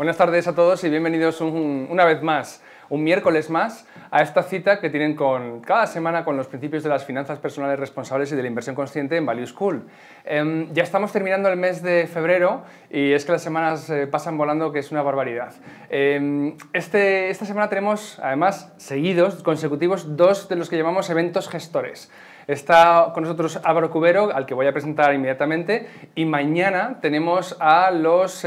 Buenas tardes a todos y bienvenidos una vez más, un miércoles más, a esta cita que tienen cada semana con los principios de las finanzas personales responsables y de la inversión consciente en Value School. Ya estamos terminando el mes de febrero y es que las semanas pasan volando, que es una barbaridad. Esta semana tenemos, además, seguidos, consecutivos, dos de los que llamamos eventos gestores. Está con nosotros Álvaro Cubero, al que voy a presentar inmediatamente, y mañana tenemos a los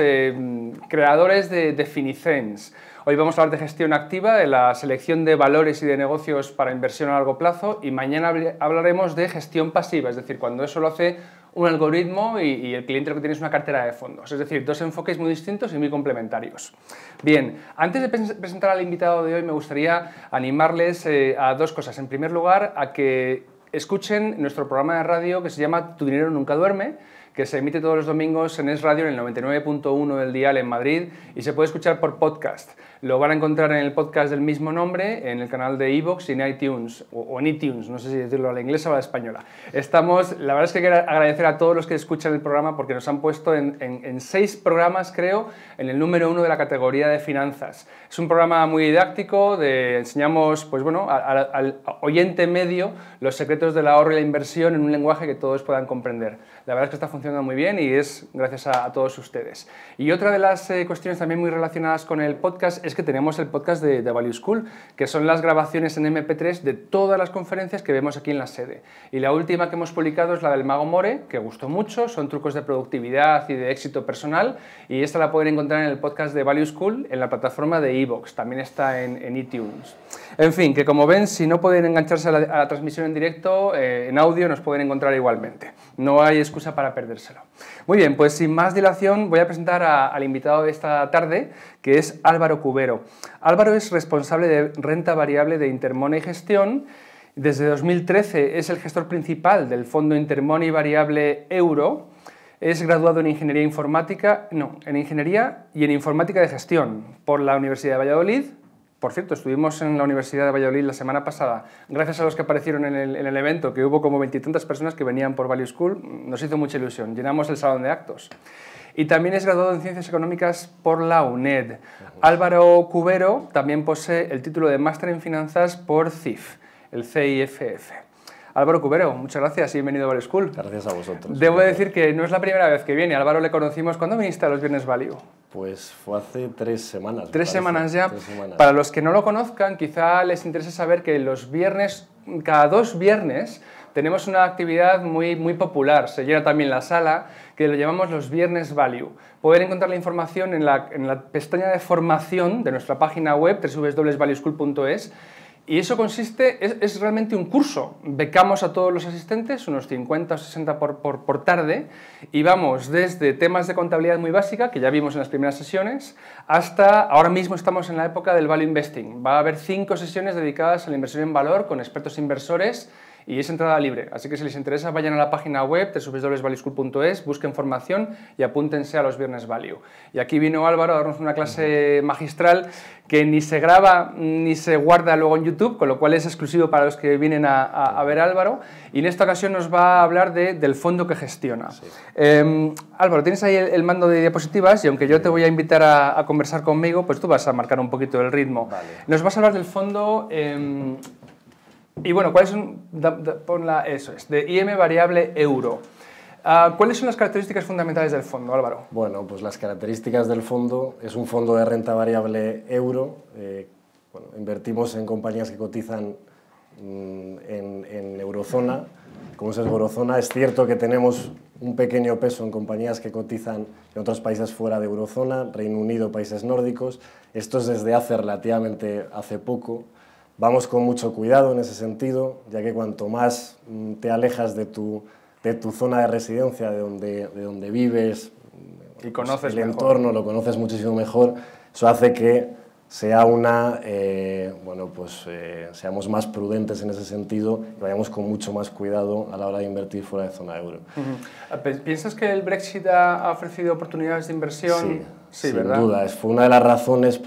creadores de Finicens. Hoy vamos a hablar de gestión activa, de la selección de valores y de negocios para inversión a largo plazo, y mañana hablaremos de gestión pasiva, es decir, cuando eso lo hace un algoritmo y el cliente lo que tiene es una cartera de fondos, es decir, dos enfoques muy distintos y muy complementarios. Bien, antes de presentar al invitado de hoy me gustaría animarles a dos cosas. En primer lugar, a que escuchen nuestro programa de radio que se llama Tu dinero nunca duerme, que se emite todos los domingos en Es Radio en el 99.1 del dial en Madrid y se puede escuchar por podcast. Lo van a encontrar en el podcast del mismo nombre, en el canal de iVoox y en iTunes, o en iTunes, no sé si decirlo a la inglesa o a la española. La verdad es que quiero agradecer a todos los que escuchan el programa porque nos han puesto en 6 programas, creo, en el número 1 de la categoría de finanzas. Es un programa muy didáctico, enseñamos pues, bueno, al oyente medio los secretos del ahorro y la inversión en un lenguaje que todos puedan comprender. La verdad es que está funcionando muy bien y es gracias a todos ustedes. Y otra de las cuestiones también muy relacionadas con el podcast es que tenemos el podcast de Value School, que son las grabaciones en MP3 de todas las conferencias que vemos aquí en la sede. Y la última que hemos publicado es la del Mago More, que gustó mucho, son trucos de productividad y de éxito personal, y esta la pueden encontrar en el podcast de Value School en la plataforma de iVoox, también está en iTunes. En fin, que como ven, si no pueden engancharse a la transmisión en directo, en audio nos pueden encontrar igualmente. No hay excusa para perdérselo. Muy bien, pues sin más dilación voy a presentar al invitado de esta tarde, que es Álvaro Cubero. Álvaro es responsable de renta variable de Intermoney Gestión. Desde 2013 es el gestor principal del fondo Intermoney Variable Euro. Es graduado en Ingeniería Informática, en Ingeniería y en Informática de Gestión por la Universidad de Valladolid. Por cierto, estuvimos en la Universidad de Valladolid la semana pasada, gracias a los que aparecieron en el evento, que hubo como 20 y tantas personas que venían por Value School, nos hizo mucha ilusión, llenamos el salón de actos. Y también es graduado en Ciencias Económicas por la UNED. Álvaro Cubero también posee el título de Máster en Finanzas por CIF, el CIFF. Álvaro Cubero, muchas gracias y bienvenido a Value School. Gracias a vosotros. Debo decir que no es la primera vez que viene, Álvaro le conocimos. ¿Cuándo viniste a los Viernes Value? Pues fue hace 3 semanas. 3 semanas ya. 3 semanas. Para los que no lo conozcan, quizá les interese saber que los viernes, cada 2 viernes, tenemos una actividad muy popular. Se llena también la sala, que lo llamamos los Viernes Value. Pueden encontrar la información en la pestaña de formación de nuestra página web, www.valueschool.es. Y eso consiste, es realmente un curso. Becamos a todos los asistentes, unos 50 o 60 por tarde, y vamos desde temas de contabilidad muy básica, que ya vimos en las primeras sesiones, hasta ahora mismo estamos en la época del Value Investing. Va a haber 5 sesiones dedicadas a la inversión en valor con expertos inversores, y es entrada libre, así que si les interesa vayan a la página web www.valueschool.es, busquen formación y apúntense a los Viernes Value. Y aquí vino Álvaro a darnos una clase magistral que ni se graba ni se guarda luego en YouTube, con lo cual es exclusivo para los que vienen a ver a Álvaro, y en esta ocasión nos va a hablar del fondo que gestiona. Sí. Álvaro, tienes ahí el mando de diapositivas y aunque yo te voy a invitar a conversar conmigo, pues tú vas a marcar un poquito el ritmo. Vale. Nos vas a hablar del fondo... Y bueno, ¿cuáles son? Eso es, de IM Variable Euro. ¿Cuáles son las características fundamentales del fondo, Álvaro? Bueno, pues las características del fondo, es un fondo de renta variable euro. Invertimos en compañías que cotizan en eurozona. Como es eurozona, es cierto que tenemos un pequeño peso en compañías que cotizan en otros países fuera de eurozona, Reino Unido, países nórdicos. Esto es desde hace poco. Vamos con mucho cuidado en ese sentido, ya que cuanto más te alejas de tu zona de residencia, de donde vives, y conoces el entorno, lo conoces muchísimo mejor, eso hace que sea seamos más prudentes en ese sentido y vayamos con mucho más cuidado a la hora de invertir fuera de zona euro. ¿Piensas que el Brexit ha ofrecido oportunidades de inversión? Sí, sin ¿verdad? duda. Fue una de las razones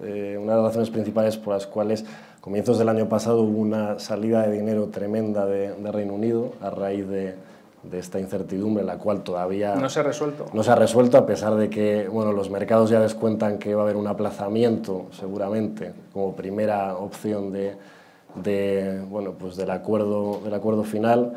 una de las razones principales por las cuales a comienzos del año pasado hubo una salida de dinero tremenda de Reino Unido a raíz de esta incertidumbre, la cual todavía no se ha resuelto. No se ha resuelto, a pesar de que bueno, los mercados ya descuentan que va a haber un aplazamiento, seguramente, como primera opción bueno, pues del acuerdo final.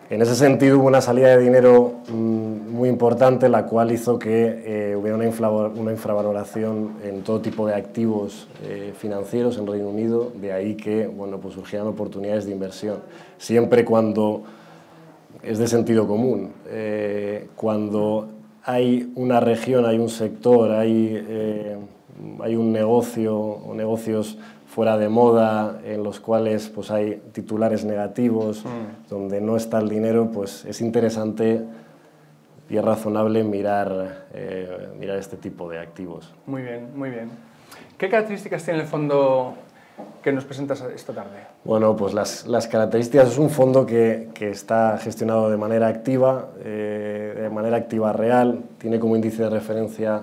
En ese sentido hubo una salida de dinero muy importante, la cual hizo que hubiera una infravaloración en todo tipo de activos financieros en Reino Unido, de ahí que bueno, pues surgieran oportunidades de inversión. Siempre cuando es de sentido común, cuando hay una región, hay un sector, hay un negocio o negocios fuera de moda, en los cuales pues, hay titulares negativos, donde no está el dinero, pues es interesante y es razonable mirar este tipo de activos. Muy bien, muy bien. ¿Qué características tiene el fondo que nos presentas esta tarde? Bueno, pues las características, es un fondo que está gestionado de manera activa real, tiene como índice de referencia,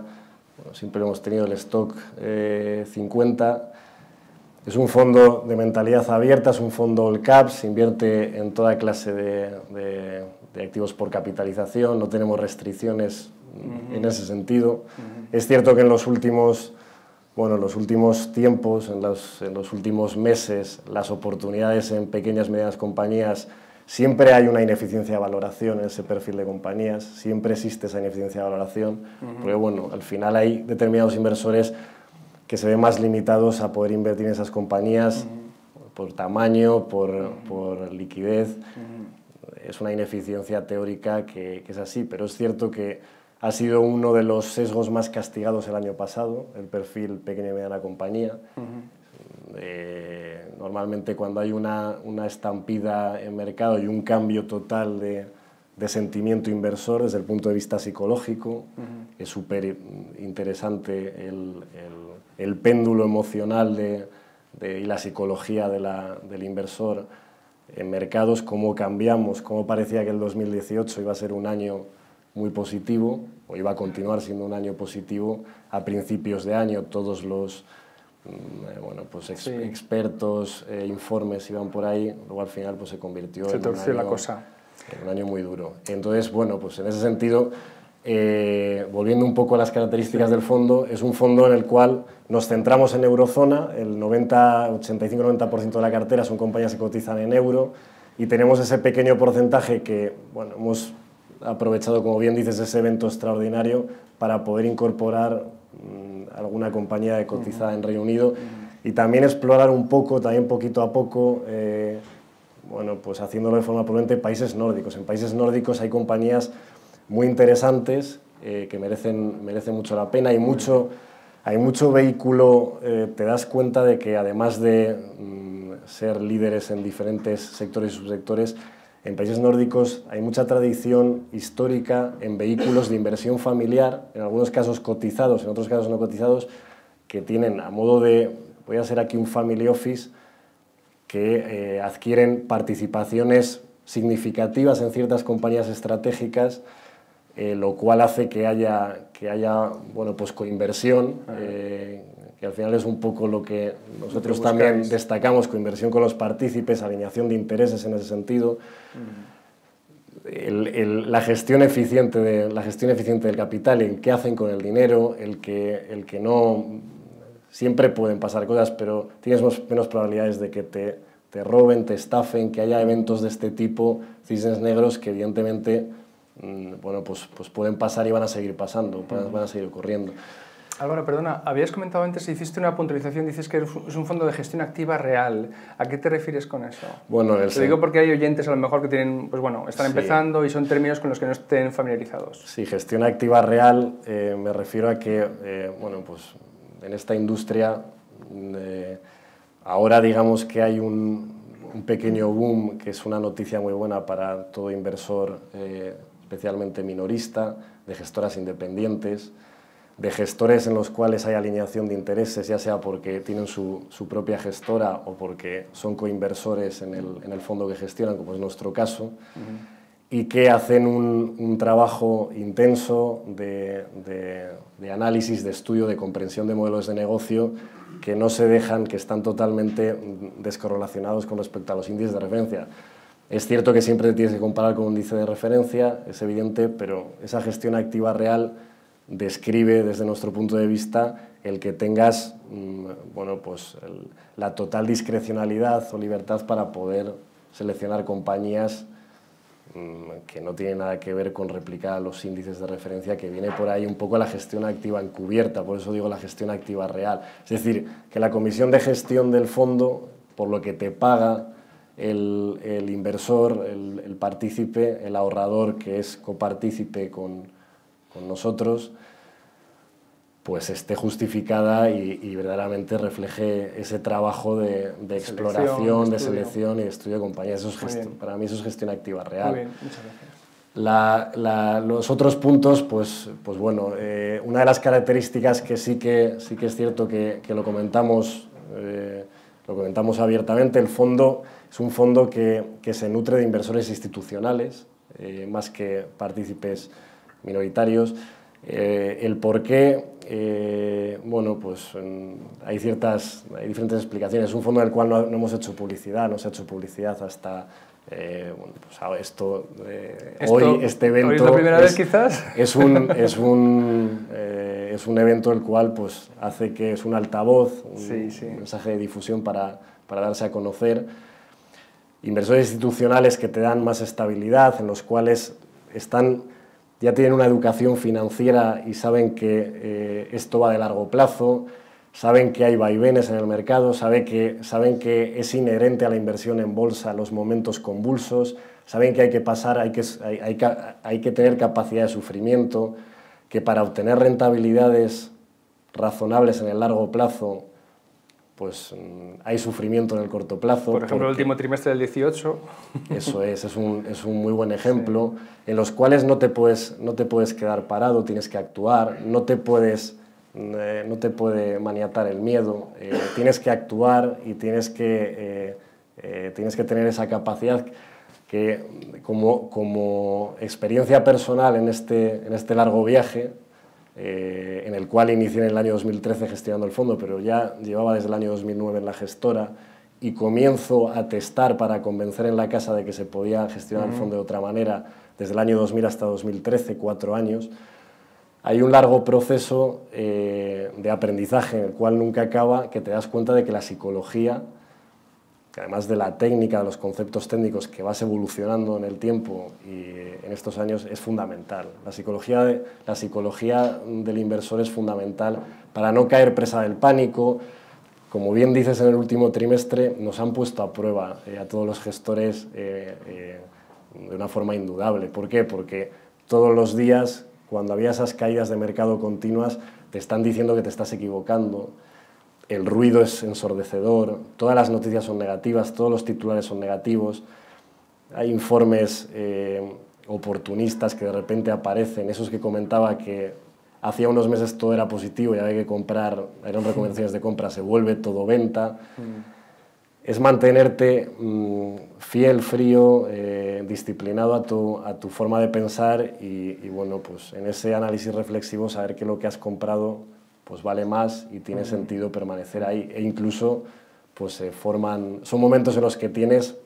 bueno, siempre hemos tenido el stock 50. Es un fondo de mentalidad abierta, es un fondo all caps, invierte en toda clase de activos por capitalización, no tenemos restricciones en ese sentido. Es cierto que en los últimos tiempos, en los últimos meses, las oportunidades en pequeñas y medianas compañías, siempre hay una ineficiencia de valoración en ese perfil de compañías, siempre existe esa ineficiencia de valoración, porque bueno, al final hay determinados inversores que se ven más limitados a poder invertir en esas compañías por tamaño, por liquidez. Es una ineficiencia teórica que es así, pero es cierto que ha sido uno de los sesgos más castigados el año pasado, el perfil pequeña y mediana compañía. Normalmente cuando hay una estampida en mercado y un cambio total de sentimiento inversor desde el punto de vista psicológico, es súper interesante el péndulo emocional y la psicología del inversor en mercados, cómo cambiamos, cómo parecía que el 2018 iba a ser un año muy positivo, o iba a continuar siendo un año positivo. A principios de año todos los expertos, informes iban por ahí, luego al final pues, se convirtió en un año muy duro. Entonces, bueno, pues en ese sentido, volviendo un poco a las características del fondo, es un fondo en el cual nos centramos en eurozona, el 85-90% de la cartera son compañías que cotizan en euro, y tenemos ese pequeño porcentaje que, bueno, hemos aprovechado, como bien dices, ese evento extraordinario para poder incorporar alguna compañía de cotizada en Reino Unido y también explorar un poco, también poquito a poco, bueno, pues haciéndolo de forma prudente, países nórdicos. En países nórdicos hay compañías muy interesantes que merecen mucho la pena. Hay mucho vehículo, te das cuenta de que además de ser líderes en diferentes sectores y subsectores, en países nórdicos hay mucha tradición histórica en vehículos de inversión familiar, en algunos casos cotizados, en otros casos no cotizados, que tienen a modo de, voy a ser aquí un family office, que adquieren participaciones significativas en ciertas compañías estratégicas, lo cual hace que haya bueno, pues coinversión, que al final es un poco lo que nosotros también destacamos, coinversión con los partícipes, alineación de intereses en ese sentido. La gestión eficiente del capital, el qué hacen con el dinero, el que no... Siempre pueden pasar cosas, pero tienes menos probabilidades de que te roben, te estafen, que haya eventos de este tipo, cisnes negros, que evidentemente bueno, pues pueden pasar y van a seguir pasando, van a seguir ocurriendo. Álvaro, perdona, habías comentado antes, hiciste una puntualización, dices que es un fondo de gestión activa real. ¿A qué te refieres con eso? Bueno, te digo porque hay oyentes a lo mejor que tienen, pues bueno, están empezando y son términos con los que no estén familiarizados. Sí, gestión activa real, me refiero a que, bueno, pues en esta industria ahora digamos que hay un pequeño boom, que es una noticia muy buena para todo inversor, especialmente minorista, de gestoras independientes, de gestores en los cuales hay alineación de intereses, ya sea porque tienen su propia gestora o porque son coinversores en el fondo que gestionan, como es nuestro caso, y que hacen un trabajo intenso de análisis, de estudio, de comprensión de modelos de negocio que no se dejan, que están totalmente descorrelacionados con respecto a los índices de referencia. Es cierto que siempre te tienes que comparar con un índice de referencia, es evidente, pero esa gestión activa real describe desde nuestro punto de vista el que tengas bueno, pues la total discrecionalidad o libertad para poder seleccionar compañías que no tienen nada que ver con replicar los índices de referencia, que viene por ahí un poco la gestión activa encubierta, por eso digo la gestión activa real. Es decir, que la comisión de gestión del fondo, por lo que te paga el inversor, el partícipe, el ahorrador que es copartícipe con nosotros, pues esté justificada y verdaderamente refleje ese trabajo de exploración, de selección y de estudio de compañías. Para mí eso es gestión activa real. Muy bien, muchas gracias. Los otros puntos, pues bueno, una de las características que sí que es cierto que lo comentamos abiertamente, el fondo es un fondo que se nutre de inversores institucionales, más que partícipes minoritarios. El por qué, bueno, pues hay diferentes explicaciones. Es un fondo del cual no hemos hecho publicidad, no se ha hecho publicidad hasta bueno, pues hoy este evento. ¿Hoy es la primera vez quizás? Es un evento el cual pues hace que es un altavoz, un mensaje de difusión para darse a conocer. Inversores institucionales que te dan más estabilidad, en los cuales ya tienen una educación financiera y saben que esto va de largo plazo, saben que hay vaivenes en el mercado, saben que es inherente a la inversión en bolsa los momentos convulsos, saben que hay que tener capacidad de sufrimiento, que para obtener rentabilidades razonables en el largo plazo, pues hay sufrimiento en el corto plazo. Por ejemplo, el último trimestre del 18. Eso es un muy buen ejemplo, en los cuales no te puedes quedar parado, tienes que actuar, no te puede maniatar el miedo, tienes que actuar y tienes que tener esa capacidad que como experiencia personal en este largo viaje, en el cual inicié en el año 2013 gestionando el fondo, pero ya llevaba desde el año 2009 en la gestora y comienzo a testar para convencer en la casa de que se podía gestionar el fondo de otra manera desde el año 2000 hasta 2013, 4 años. Hay un largo proceso de aprendizaje en el cual nunca acaba, que te das cuenta de que la psicología, además de la técnica, de los conceptos técnicos que vas evolucionando en el tiempo y en estos años, es fundamental. La psicología del inversor es fundamental para no caer presa del pánico. Como bien dices, en el último trimestre nos han puesto a prueba a todos los gestores de una forma indudable. ¿Por qué? Porque todos los días, cuando había esas caídas de mercado continuas, te están diciendo que te estás equivocando. El ruido es ensordecedor, todas las noticias son negativas, todos los titulares son negativos, hay informes oportunistas que de repente aparecen, esos que comentaba que hacía unos meses todo era positivo y había que comprar, eran recomendaciones de compra, se vuelve todo venta. Es mantenerte fiel, frío, disciplinado a tu forma de pensar y bueno, pues en ese análisis reflexivo saber que lo que has comprado pues vale más y tiene sentido permanecer ahí, e incluso pues son momentos en los que tienes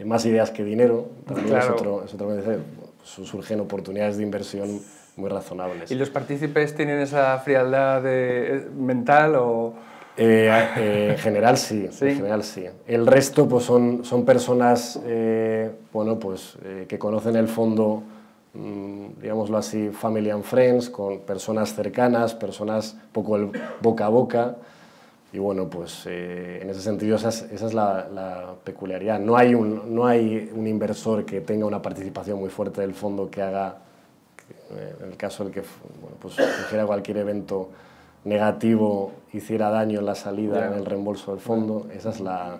más ideas que dinero, también claro. Surgen oportunidades de inversión muy razonables. ¿Y los partícipes tienen esa frialdad mental o...? En general sí, ¿sí? En general sí. El resto pues son personas bueno, pues, que conocen el fondo, digámoslo así, family and friends, con personas cercanas, personas poco el boca a boca, y bueno, pues en ese sentido esa es la peculiaridad. No hay un inversor que tenga una participación muy fuerte del fondo que haga, en el caso del que bueno, pues, surgiera cualquier evento negativo, hiciera daño en la salida, en el reembolso del fondo. Esa es la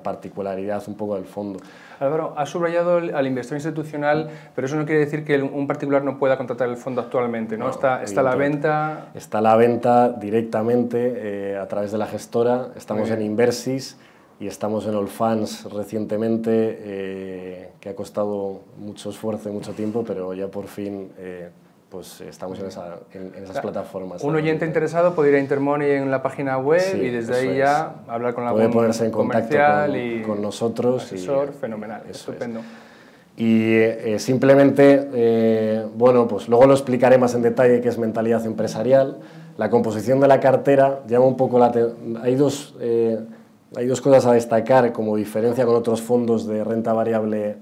particularidad un poco del fondo. Álvaro, has subrayado al inversor institucional, pero eso no quiere decir que un particular no pueda contratar el fondo actualmente, ¿no? No, está a la venta... Está a la venta directamente a través de la gestora. Estamos en Inversis y estamos en Allfunds recientemente, que ha costado mucho esfuerzo y mucho tiempo, pero ya por fin pues estamos en esas plataformas. Un oyente interesado puede ir a Intermoney en la página web y desde ahí ya hablar con la puede ponerse en contacto con nosotros. Asesor, fenomenal, estupendo. Y simplemente, bueno, pues luego lo explicaré más en detalle qué es mentalidad empresarial. La composición de la cartera llama un poco hay dos cosas a destacar como diferencia con otros fondos de renta variable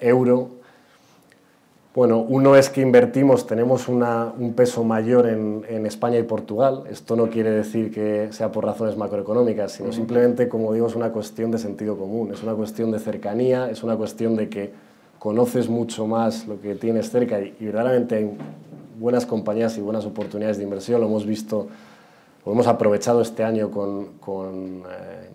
euro. Bueno, uno es que tenemos un peso mayor en España y Portugal. Esto no quiere decir que sea por razones macroeconómicas, sino simplemente, como digo, es una cuestión de sentido común, es una cuestión de cercanía, es una cuestión de que conoces mucho más lo que tienes cerca y verdaderamente hay buenas compañías y buenas oportunidades de inversión. Lo hemos visto, lo hemos aprovechado este año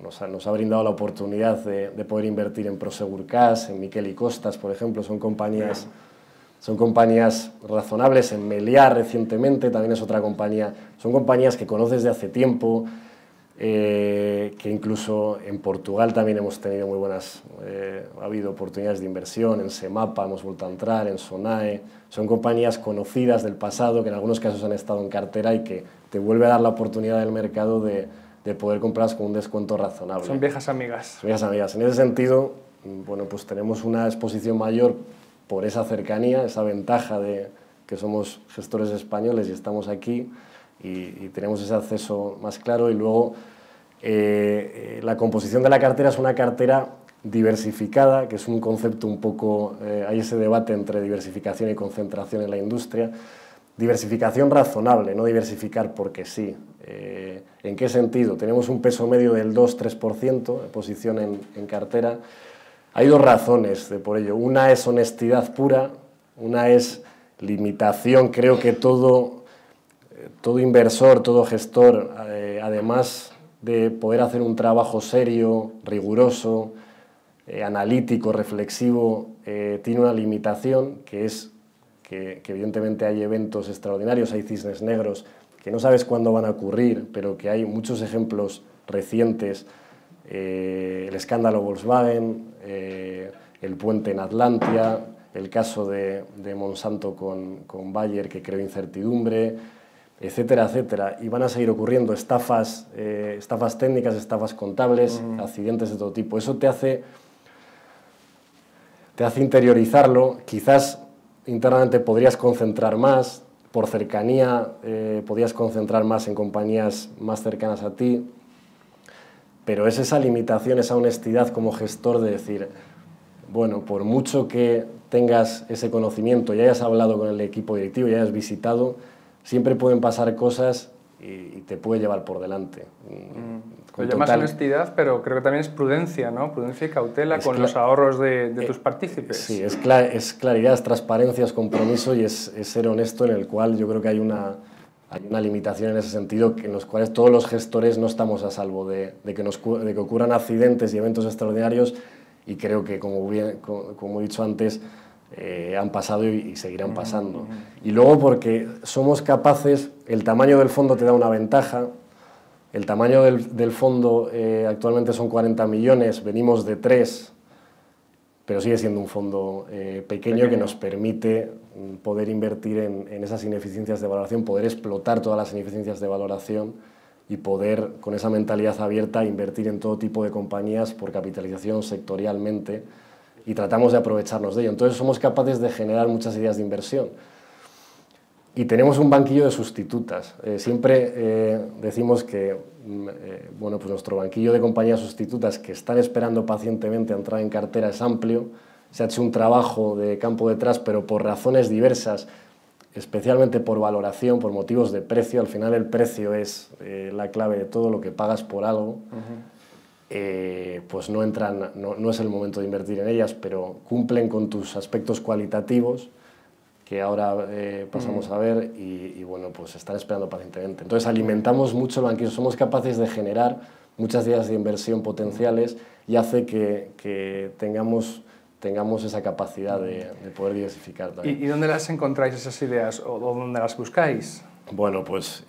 nos ha brindado la oportunidad de poder invertir en Prosegur Cash, en Miquel y Costas, por ejemplo. Son compañías razonables. En Meliá recientemente también es otra compañía. Son compañías que conoces de hace tiempo, que incluso en Portugal también hemos tenido muy buenas, ha habido oportunidades de inversión. En Semapa hemos vuelto a entrar, en Sonae. Son compañías conocidas del pasado que en algunos casos han estado en cartera y que te vuelve a dar la oportunidad del mercado de poder comprarlas con un descuento razonable. Son viejas amigas. Son viejas amigas. En ese sentido, bueno, pues tenemos una exposición mayor por esa cercanía, esa ventaja de que somos gestores españoles y estamos aquí y tenemos ese acceso más claro. Y luego la composición de la cartera es una cartera diversificada, que es un concepto un poco, hay ese debate entre diversificación y concentración en la industria. Diversificación razonable, no diversificar porque sí. ¿En qué sentido? Tenemos un peso medio del 2-3% de posición en cartera. Hay dos razones por ello. Una es honestidad pura, una es limitación. Creo que todo inversor, todo gestor, además de poder hacer un trabajo serio, riguroso, analítico, reflexivo, tiene una limitación que es que evidentemente hay eventos extraordinarios, hay cisnes negros que no sabes cuándo van a ocurrir, pero que hay muchos ejemplos recientes. El escándalo Volkswagen, el puente en Atlantia, el caso de Monsanto con Bayer que creó incertidumbre, etcétera, etcétera. Y van a seguir ocurriendo estafas técnicas, estafas contables, accidentes de todo tipo. Eso te hace interiorizarlo. Quizás internamente podrías concentrar más, por cercanía podrías concentrar más en compañías más cercanas a ti. Pero es esa limitación, esa honestidad como gestor de decir, bueno, por mucho que tengas ese conocimiento y hayas hablado con el equipo directivo y hayas visitado, siempre pueden pasar cosas y te puede llevar por delante. Lo llamas honestidad, pero creo que también es prudencia, ¿no? Prudencia y cautela con los ahorros de tus partícipes. Sí, es claridad, es transparencia, es compromiso y es ser honesto, en el cual yo creo que hay una limitación en ese sentido, en los cuales todos los gestores no estamos a salvo de que ocurran accidentes y eventos extraordinarios, y creo que, como he dicho antes, han pasado y seguirán pasando. Y luego porque somos capaces, el tamaño del fondo te da una ventaja. El tamaño del fondo actualmente son 40 millones, venimos de 3, pero sigue siendo un fondo pequeño que nos permite poder invertir en esas ineficiencias de valoración, poder explotar todas las ineficiencias de valoración y poder, con esa mentalidad abierta, invertir en todo tipo de compañías por capitalización sectorialmente, y tratamos de aprovecharnos de ello. Entonces somos capaces de generar muchas ideas de inversión. Y tenemos un banquillo de sustitutas. Siempre decimos que bueno, pues nuestro banquillo de compañías sustitutas que están esperando pacientemente a entrar en cartera es amplio. Se ha hecho un trabajo de campo detrás, pero por razones diversas, especialmente por valoración, por motivos de precio. Al final el precio es la clave de todo, lo que pagas por algo. Pues no es el momento de invertir en ellas, pero cumplen con tus aspectos cualitativos, que ahora pasamos a ver, y bueno, pues están esperando pacientemente. Entonces alimentamos mucho el banquillo, somos capaces de generar muchas ideas de inversión potenciales, y hace que tengamos esa capacidad de poder diversificar también. ¿Y dónde las encontráis esas ideas, o dónde las buscáis? Bueno, pues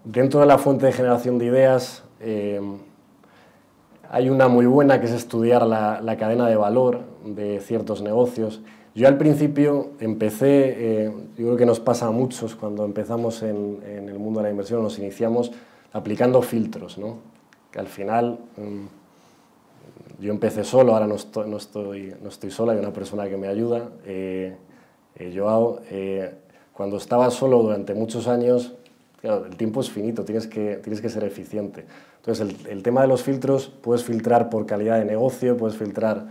dentro de la fuente de generación de ideas Hay una muy buena que es estudiar la cadena de valor de ciertos negocios. Yo al principio empecé, yo creo que nos pasa a muchos cuando empezamos en el mundo de la inversión, nos iniciamos aplicando filtros, ¿no? Que al final yo empecé solo, ahora no estoy solo, hay una persona que me ayuda, Joao. Cuando estaba solo durante muchos años, claro, el tiempo es finito, tienes que ser eficiente. Entonces, el tema de los filtros, puedes filtrar por calidad de negocio, puedes filtrar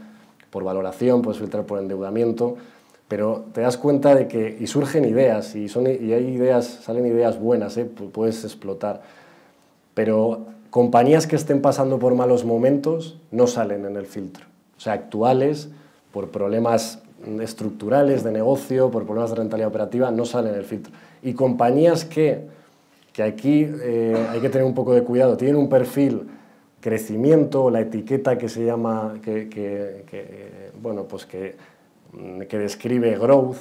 por valoración, puedes filtrar por endeudamiento, pero te das cuenta de que, y surgen ideas, y hay ideas, salen ideas buenas, puedes explotar, pero compañías que estén pasando por malos momentos no salen en el filtro. O sea, actuales, por problemas estructurales de negocio, por problemas de rentabilidad operativa, no salen en el filtro. Y compañías que aquí hay que tener un poco de cuidado, tienen un perfil crecimiento, la etiqueta que se llama, bueno, pues que describe growth,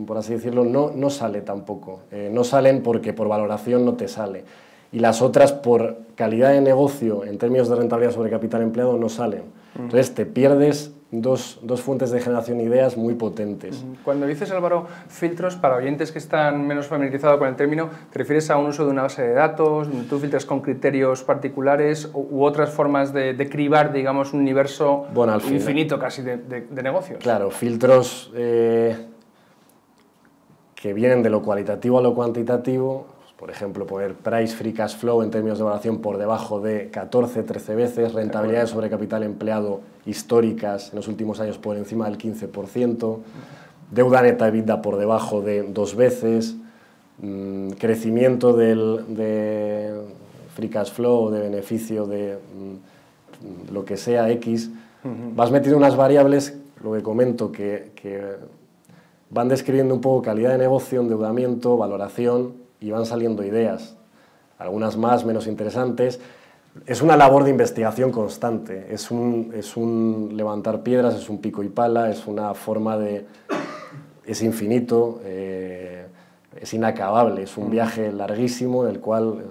por así decirlo, no sale tampoco. No salen porque por valoración no te sale. Y las otras por calidad de negocio, en términos de rentabilidad sobre capital empleado, no salen. Entonces te pierdes dos fuentes de generación de ideas muy potentes. Cuando dices, Álvaro, filtros, para oyentes que están menos familiarizados con el término, ¿te refieres a un uso de una base de datos, donde tú filtras con criterios particulares u otras formas de cribar, digamos, un universo infinito casi de negocios? Claro, filtros que vienen de lo cualitativo a lo cuantitativo. Por ejemplo, poner price free cash flow en términos de valoración por debajo de 14, 13 veces, rentabilidades sobre capital empleado históricas en los últimos años por encima del 15%, deuda neta EBITDA por debajo de 2 veces, crecimiento de free cash flow, de beneficio de lo que sea X. Vas metiendo unas variables, lo que comento, que van describiendo un poco calidad de negocio, endeudamiento, valoración, y van saliendo ideas, algunas más, menos interesantes. Es una labor de investigación constante, es un levantar piedras, es un pico y pala, es una forma de... es infinito, es inacabable, es un viaje larguísimo en el cual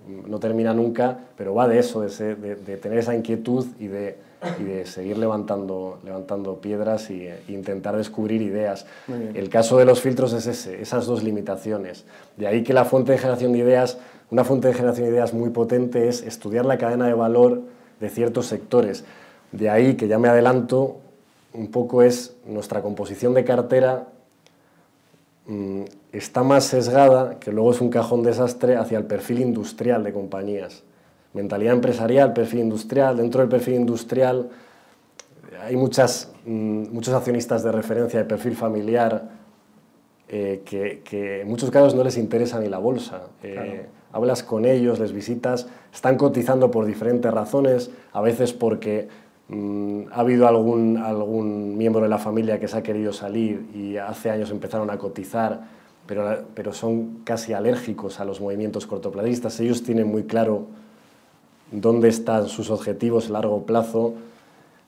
no termina nunca, pero va de eso, de tener esa inquietud y de seguir levantando piedras e intentar descubrir ideas. El caso de los filtros es esas dos limitaciones. De ahí que la fuente de generación de ideas, una fuente de generación de ideas muy potente es estudiar la cadena de valor de ciertos sectores. De ahí que ya me adelanto, un poco es nuestra composición de cartera está más sesgada, que luego es un cajón desastre, hacia el perfil industrial de compañías. Mentalidad empresarial, perfil industrial. Dentro del perfil industrial hay muchos accionistas de referencia de perfil familiar que en muchos casos no les interesa ni la bolsa. Claro. Hablas con ellos, les visitas, están cotizando por diferentes razones, a veces porque ha habido algún miembro de la familia que se ha querido salir y hace años empezaron a cotizar, pero son casi alérgicos a los movimientos cortoplacistas. Ellos tienen muy claro dónde están sus objetivos a largo plazo,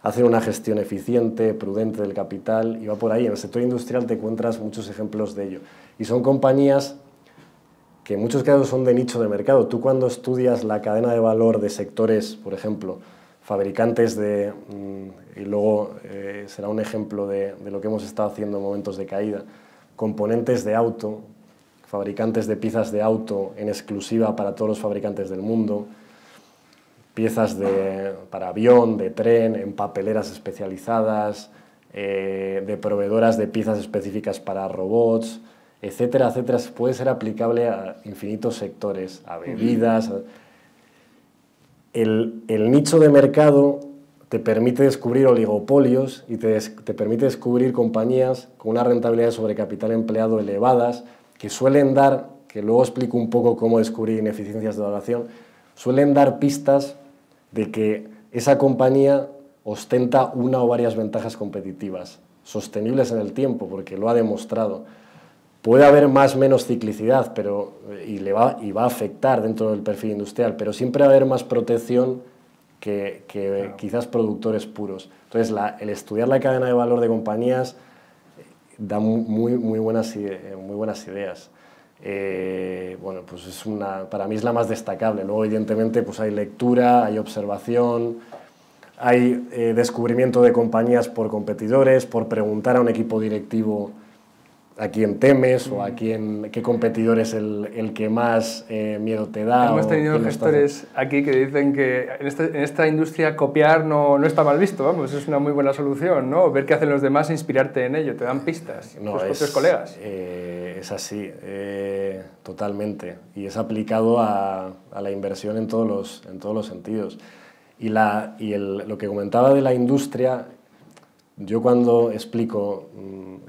hacen una gestión eficiente, prudente del capital, y va por ahí. En el sector industrial te encuentras muchos ejemplos de ello. Y son compañías que en muchos casos son de nicho de mercado. Tú cuando estudias la cadena de valor de sectores, por ejemplo, fabricantes y luego será un ejemplo de lo que hemos estado haciendo en momentos de caída, componentes de auto, fabricantes de piezas de auto en exclusiva para todos los fabricantes del mundo, piezas para avión, de tren, en papeleras especializadas, de proveedoras de piezas específicas para robots, etcétera, etcétera. Puede ser aplicable a infinitos sectores, a bebidas. El nicho de mercado te permite descubrir oligopolios y te permite descubrir compañías con una rentabilidad sobre capital empleado elevadas que suelen dar, que luego explico un poco cómo descubrir ineficiencias de valoración, suelen dar pistas de que esa compañía ostenta una o varias ventajas competitivas, sostenibles en el tiempo, porque lo ha demostrado. Puede haber más o menos ciclicidad y va a afectar dentro del perfil industrial, pero siempre va a haber más protección que claro, quizás productores puros. Entonces, el estudiar la cadena de valor de compañías da muy buenas ideas. bueno, pues para mí es la más destacable. Luego, evidentemente, pues hay lectura, hay observación, hay descubrimiento de compañías por competidores, por preguntar a un equipo directivo a quién temes o qué competidor es el que más miedo te da. Hemos tenido gestores aquí que dicen que en esta industria copiar no está mal visto, vamos, es una muy buena solución, ¿no? Ver qué hacen los demás e inspirarte en ello, te dan pistas, tus propios colegas. Es así, totalmente, y es aplicado a la inversión en todos los sentidos. Y lo que comentaba de la industria, yo cuando explico,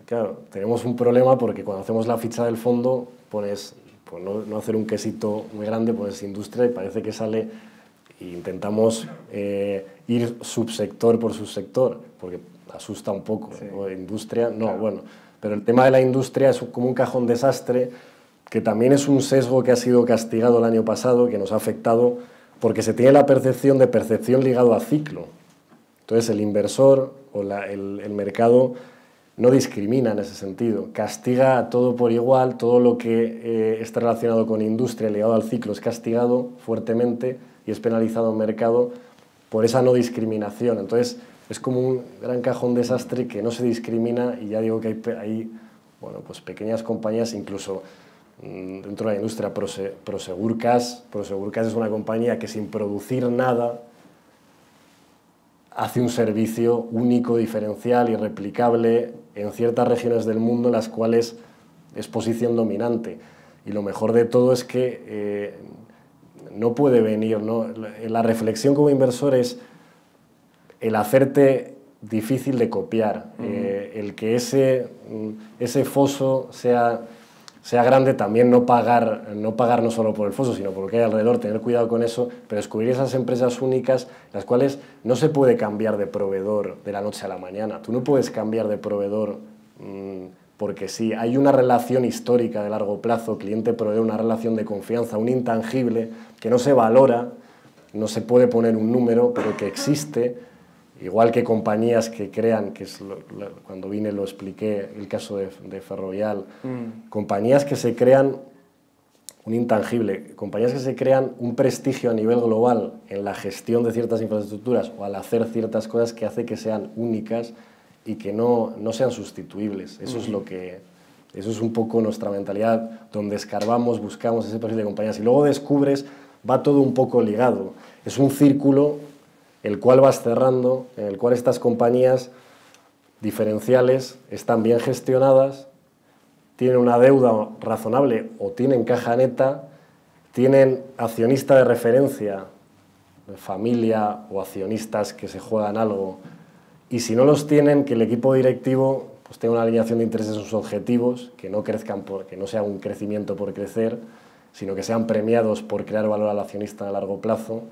claro, tenemos un problema porque cuando hacemos la ficha del fondo pones, pues no hacer un quesito muy grande, pones industria y parece que sale, e intentamos ir subsector por subsector, porque asusta un poco, sí. ¿No? Industria, no, claro. Bueno, pero el tema de la industria es como un cajón desastre, que también es un sesgo que ha sido castigado el año pasado, que nos ha afectado, porque se tiene la percepción de percepción ligado a ciclo. Entonces el inversor o el mercado no discrimina en ese sentido, castiga a todo por igual, todo lo que esté relacionado con industria ligado al ciclo es castigado fuertemente y es penalizado en mercado por esa no discriminación. Entonces es como un gran cajón desastre que no se discrimina, y ya digo que hay bueno, pues pequeñas compañías, incluso dentro de la industria, Prosegurcas es una compañía que sin producir nada hace un servicio único, diferencial y replicable en ciertas regiones del mundo en las cuales es posición dominante. Y lo mejor de todo es que no puede venir, ¿no? La reflexión como inversor es el hacerte difícil de copiar, el que ese foso sea grande, también no pagar no solo por el foso, sino por lo que hay alrededor, tener cuidado con eso, pero descubrir esas empresas únicas, las cuales no se puede cambiar de proveedor de la noche a la mañana. Tú no puedes cambiar de proveedor porque sí. Hay una relación histórica de largo plazo, cliente-proveedor, una relación de confianza, un intangible que no se valora, no se puede poner un número, pero que existe. Igual que compañías que crean, cuando vine lo expliqué, el caso de Ferrovial, compañías que se crean un intangible, compañías que se crean un prestigio a nivel global en la gestión de ciertas infraestructuras o al hacer ciertas cosas que hace que sean únicas y que no sean sustituibles. Eso es un poco nuestra mentalidad, donde escarbamos, buscamos ese perfil de compañías y luego descubres, va todo un poco ligado. Es un círculo el cual vas cerrando, en el cual estas compañías diferenciales están bien gestionadas, tienen una deuda razonable o tienen caja neta, tienen accionista de referencia, familia o accionistas que se juegan algo, y si no los tienen, que el equipo directivo pues tenga una alineación de intereses en sus objetivos, que no crezcan, que no sea un crecimiento por crecer, sino que sean premiados por crear valor al accionista a largo plazo.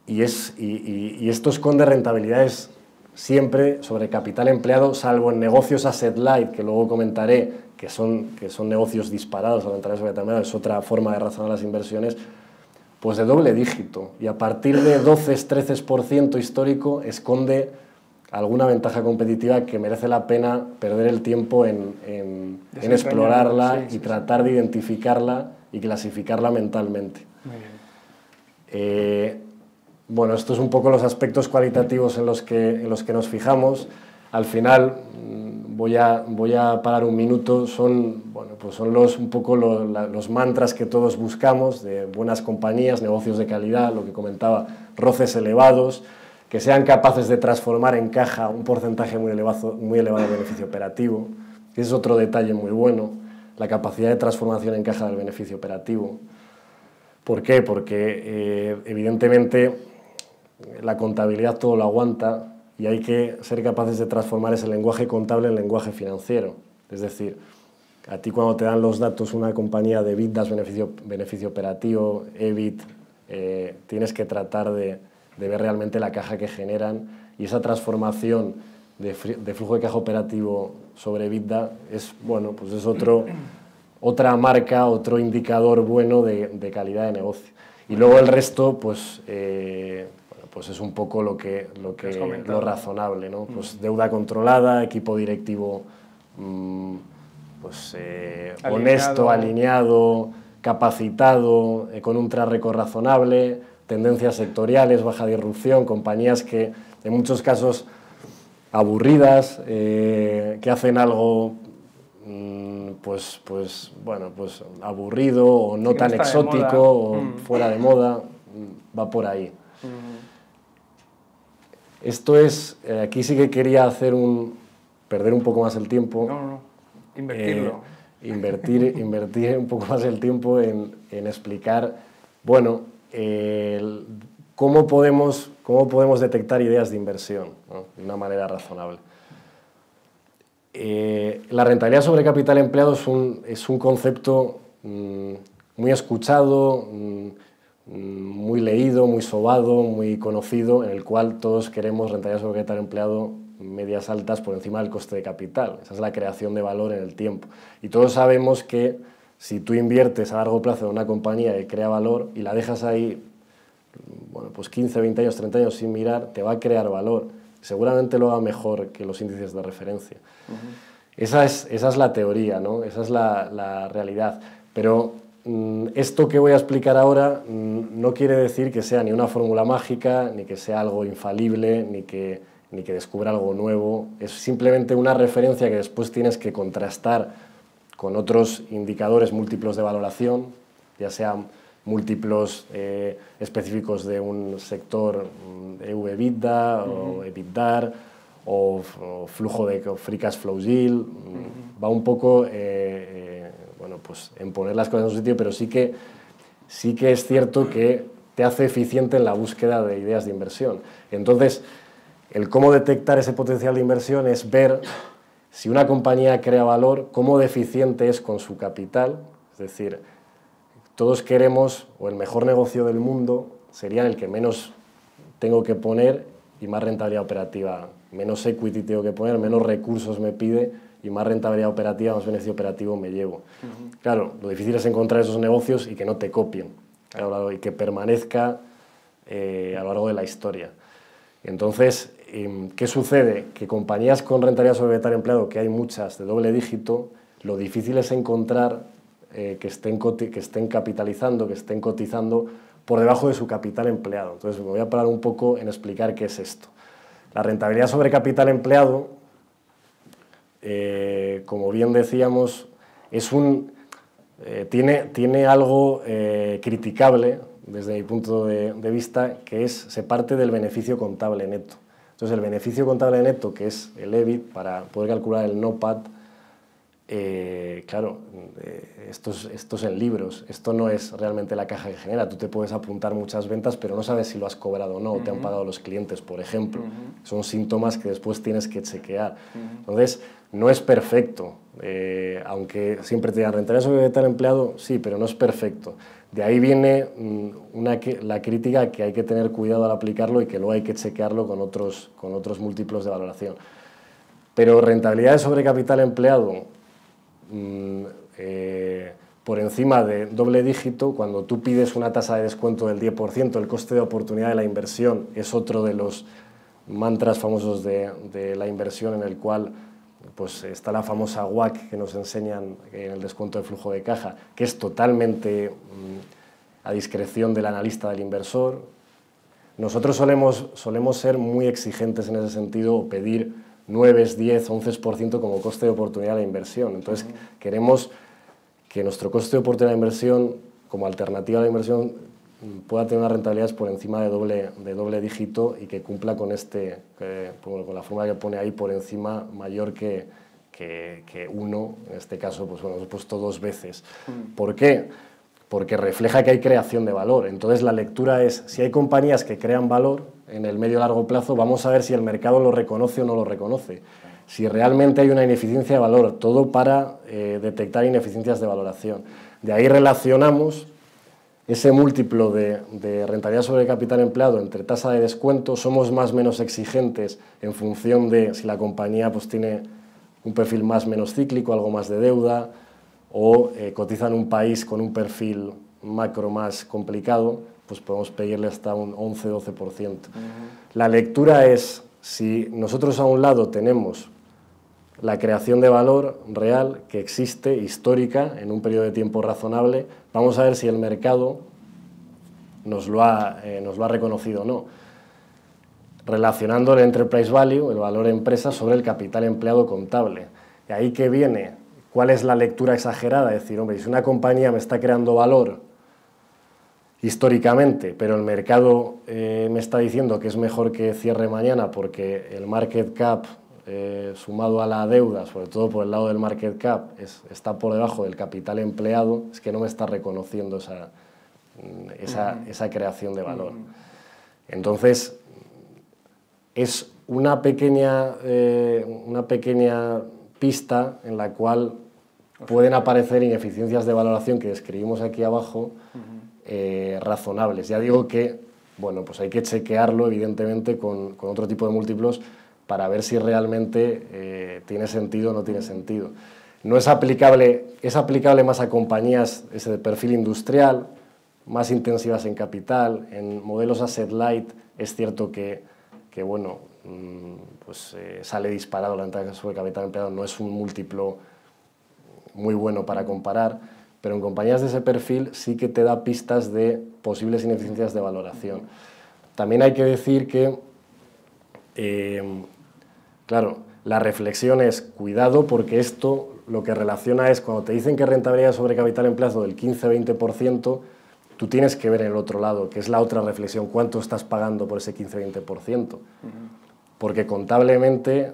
Y esto esconde rentabilidades siempre sobre capital empleado, salvo en negocios asset light, que luego comentaré, que son negocios disparados, comentaré sobre capital empleado, es otra forma de razonar las inversiones, pues de doble dígito. Y a partir de 12-13% histórico esconde alguna ventaja competitiva que merece la pena perder el tiempo en explorarla y tratar de identificarla y clasificarla mentalmente. Muy bien. Bueno, estos son un poco los aspectos cualitativos en los que nos fijamos. Al final, voy a parar un minuto, son un poco los mantras que todos buscamos, de buenas compañías, negocios de calidad, lo que comentaba, roces elevados, que sean capaces de transformar en caja un porcentaje muy elevado de beneficio operativo. Ese es otro detalle muy bueno, la capacidad de transformación en caja del beneficio operativo. ¿Por qué? Porque evidentemente la contabilidad todo lo aguanta y hay que ser capaces de transformar ese lenguaje contable en lenguaje financiero. Es decir, a ti cuando te dan los datos una compañía de EBITDA, beneficio operativo, EBIT, tienes que tratar de ver realmente la caja que generan, y esa transformación de flujo de caja operativo sobre EBITDA es otra marca, otro indicador bueno de calidad de negocio. Y luego el resto, pues es un poco lo razonable, ¿no? Pues deuda controlada, equipo directivo pues, honesto, alineado, capacitado, con un track record razonable, tendencias sectoriales, baja disrupción, compañías que en muchos casos aburridas, que hacen algo pues aburrido o no tan exótico o fuera de moda, va por ahí. Esto es, aquí sí que quería perder un poco más el tiempo. Invertirlo. Invertir un poco más el tiempo en explicar, bueno, cómo podemos detectar ideas de inversión, ¿no? De una manera razonable. La rentabilidad sobre capital empleado es un concepto muy escuchado, muy leído, muy sobado, muy conocido, en el cual todos queremos rentabilidad sobre capital empleado medias altas por encima del coste de capital. Esa es la creación de valor en el tiempo. Y todos sabemos que si tú inviertes a largo plazo en una compañía que crea valor y la dejas ahí, bueno, pues 15, 20 años, 30 años sin mirar, te va a crear valor. Seguramente lo haga mejor que los índices de referencia. Esa es la teoría, ¿no? Esa es la realidad. Pero esto que voy a explicar ahora no quiere decir que sea ni una fórmula mágica, ni que sea algo infalible, ni que descubra algo nuevo. Es simplemente una referencia que después tienes que contrastar con otros indicadores múltiplos de valoración, ya sean múltiplos específicos de un sector EV/EBITDA o EBITDAR o flujo de free cash flow yield. Va un poco bueno, pues en poner las cosas en su sitio, pero sí que es cierto que te hace eficiente en la búsqueda de ideas de inversión. Entonces, el cómo detectar ese potencial de inversión es ver si una compañía crea valor, cómo deficiente es con su capital. Es decir, todos queremos, o el mejor negocio del mundo sería el que menos tengo que poner y más rentabilidad operativa, menos equity tengo que poner, menos recursos me pide y más rentabilidad operativa, más beneficio operativo me llevo. Claro, lo difícil es encontrar esos negocios y que no te copien, claro, y que permanezca a lo largo de la historia. Entonces, ¿qué sucede? Que compañías con rentabilidad sobre capital empleado, que hay muchas de doble dígito, lo difícil es encontrar que estén capitalizando, que estén cotizando por debajo de su capital empleado. Entonces, me voy a parar un poco en explicar qué es esto. La rentabilidad sobre capital empleado, como bien decíamos, tiene algo criticable desde mi punto de vista, que se parte del beneficio contable neto. Entonces, el beneficio contable neto, que es el EBIT, para poder calcular el NOPAT, claro, esto es en libros, esto no es realmente la caja que genera. Tú te puedes apuntar muchas ventas, pero no sabes si lo has cobrado o no, o te han pagado los clientes, por ejemplo. Son síntomas que después tienes que chequear. Entonces, no es perfecto, aunque siempre te digan rentabilidad sobre capital empleado, sí, pero no es perfecto. De ahí viene la crítica, que hay que tener cuidado al aplicarlo y que luego hay que chequearlo con otros múltiplos de valoración. Pero rentabilidad sobre capital empleado por encima de doble dígito, cuando tú pides una tasa de descuento del 10%, el coste de oportunidad de la inversión es otro de los mantras famosos de la inversión, en el cual pues, está la famosa WACC que nos enseñan en el descuento de flujo de caja, que es totalmente a discreción del analista, del inversor. Nosotros solemos ser muy exigentes en ese sentido, o pedir 9, 10, 11% como coste de oportunidad de la inversión. Entonces, queremos que nuestro coste de oportunidad de inversión, como alternativa a la inversión, pueda tener una rentabilidad por encima de doble dígito y que cumpla con con la fórmula que pone ahí, por encima, mayor que 1, en este caso, pues bueno, hemos puesto 2 veces. ¿Por qué? Porque refleja que hay creación de valor. Entonces, la lectura es, si hay compañías que crean valor en el medio y largo plazo, vamos a ver si el mercado lo reconoce o no lo reconoce. Si realmente hay una ineficiencia de valor, todo para detectar ineficiencias de valoración. De ahí relacionamos ese múltiplo de rentabilidad sobre capital empleado entre tasa de descuento. Somos más o menos exigentes en función de si la compañía pues, tiene un perfil más o menos cíclico, algo más de deuda, o cotiza en un país con un perfil macro más complicado, pues podemos pedirle hasta un 11-12%. La lectura es, si nosotros a un lado tenemos la creación de valor real que existe, histórica, en un periodo de tiempo razonable. Vamos a ver si el mercado nos lo ha reconocido o no. Relacionando el enterprise value, el valor empresa, sobre el capital empleado contable. Y ahí que viene, ¿cuál es la lectura exagerada? Es decir, hombre, si una compañía me está creando valor históricamente, pero el mercado me está diciendo que es mejor que cierre mañana porque el market cap sumado a la deuda, sobre todo por el lado del market cap, está por debajo del capital empleado, es que no me está reconociendo esa creación de valor. Entonces, es una pequeña pista en la cual pueden aparecer ineficiencias de valoración que describimos aquí abajo, razonables. Ya digo que, bueno, pues hay que chequearlo, evidentemente, con otro tipo de múltiplos para ver si realmente tiene sentido o no tiene sentido. No es aplicable, es aplicable más a compañías de perfil industrial, más intensivas en capital, en modelos asset light. Es cierto que bueno, pues sale disparado la renta sobre capital empleado, no es un múltiplo muy bueno para comparar, pero en compañías de ese perfil sí que te da pistas de posibles ineficiencias de valoración. También hay que decir que, claro, la reflexión es cuidado, porque esto lo que relaciona es cuando te dicen que rentabilidad sobre capital empleado del 15-20%, tú tienes que ver en el otro lado, que es la otra reflexión, cuánto estás pagando por ese 15-20%. Porque contablemente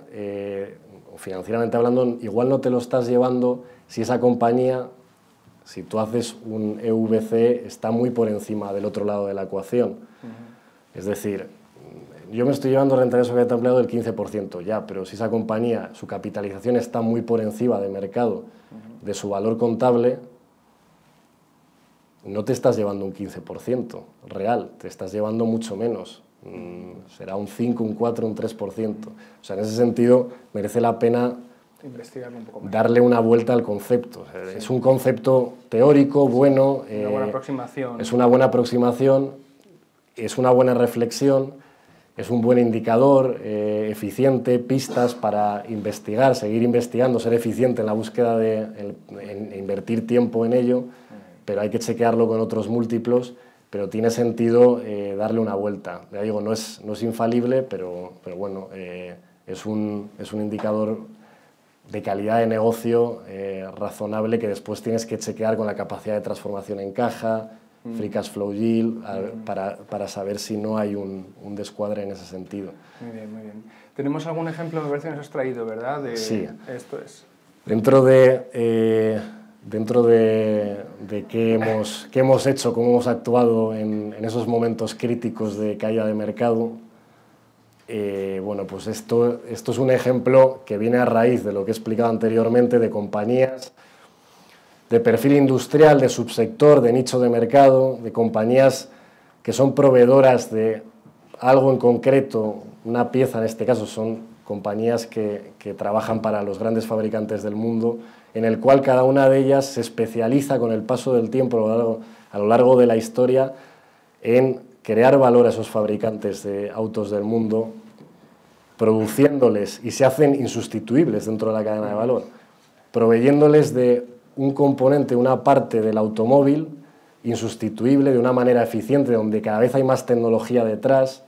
o financieramente hablando, igual no te lo estás llevando si esa compañía, si tú haces un EVC, está muy por encima del otro lado de la ecuación. Es decir, yo me estoy llevando rentabilidad sobre capital empleado del 15%, ya, pero si esa compañía, su capitalización está muy por encima de mercado, de su valor contable, no te estás llevando un 15% real, te estás llevando mucho menos. Será un 5, un 4, un 3%. O sea, en ese sentido merece la pena investigarlo un poco más, darle una vuelta al concepto. O sea, sí. Es un concepto teórico, bueno. Una buena aproximación. Es una buena aproximación, es una buena reflexión, es un buen indicador, eficiente, pistas para investigar, seguir investigando, ser eficiente en la búsqueda en invertir tiempo en ello, pero hay que chequearlo con otros múltiplos, pero tiene sentido darle una vuelta. Ya digo, no es infalible, pero bueno, es un indicador de calidad de negocio razonable que después tienes que chequear con la capacidad de transformación en caja, free cash flow yield, para saber si no hay un descuadre en ese sentido. Muy bien, muy bien. Tenemos algún ejemplo, me parece que nos has traído, ¿verdad? Sí. Esto es. Dentro de qué hemos hecho, cómo hemos actuado en esos momentos críticos de caída de mercado, bueno, pues esto es un ejemplo que viene a raíz de lo que he explicado anteriormente, de compañías de perfil industrial, de subsector, de nicho de mercado, de compañías que son proveedoras de algo en concreto, una pieza en este caso, son compañías que trabajan para los grandes fabricantes del mundo, en el cual cada una de ellas se especializa con el paso del tiempo a lo largo de la historia en crear valor a esos fabricantes de autos del mundo, produciéndoles, y se hacen insustituibles dentro de la cadena de valor, proveyéndoles de un componente, una parte del automóvil insustituible, de una manera eficiente, donde cada vez hay más tecnología detrás.